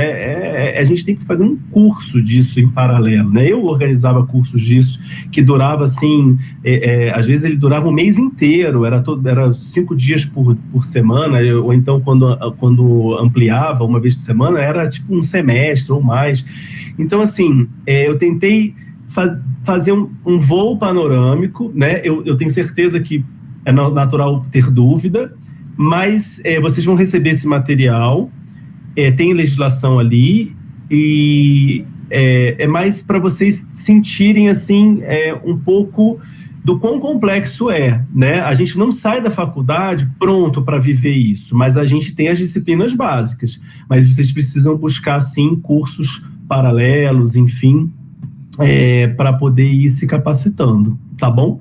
a gente tem que fazer um curso disso em paralelo, né? Eu organizava cursos disso que durava assim, às vezes ele durava um mês inteiro, era 5 dias por semana, ou então quando ampliava uma vez por semana, era tipo um semestre ou mais. Então, assim, eu tentei fazer um voo panorâmico, né? Eu tenho certeza que é natural ter dúvida, mas vocês vão receber esse material, tem legislação ali, e é mais para vocês sentirem assim, um pouco do quão complexo né? A gente não sai da faculdade pronto para viver isso, mas a gente tem as disciplinas básicas, mas vocês precisam buscar, sim, cursos paralelos, enfim, para poder ir se capacitando, tá bom?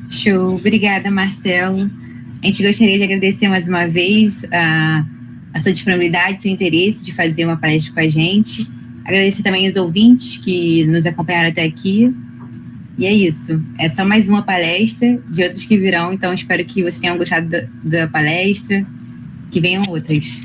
Show, obrigada, Marcelo. A gente gostaria de agradecer mais uma vez a sua disponibilidade, seu interesse de fazer uma palestra com a gente. Agradecer também aos ouvintes que nos acompanharam até aqui. E é isso. É só mais uma palestra de outras que virão. Então, espero que vocês tenham gostado da palestra. Que venham outras.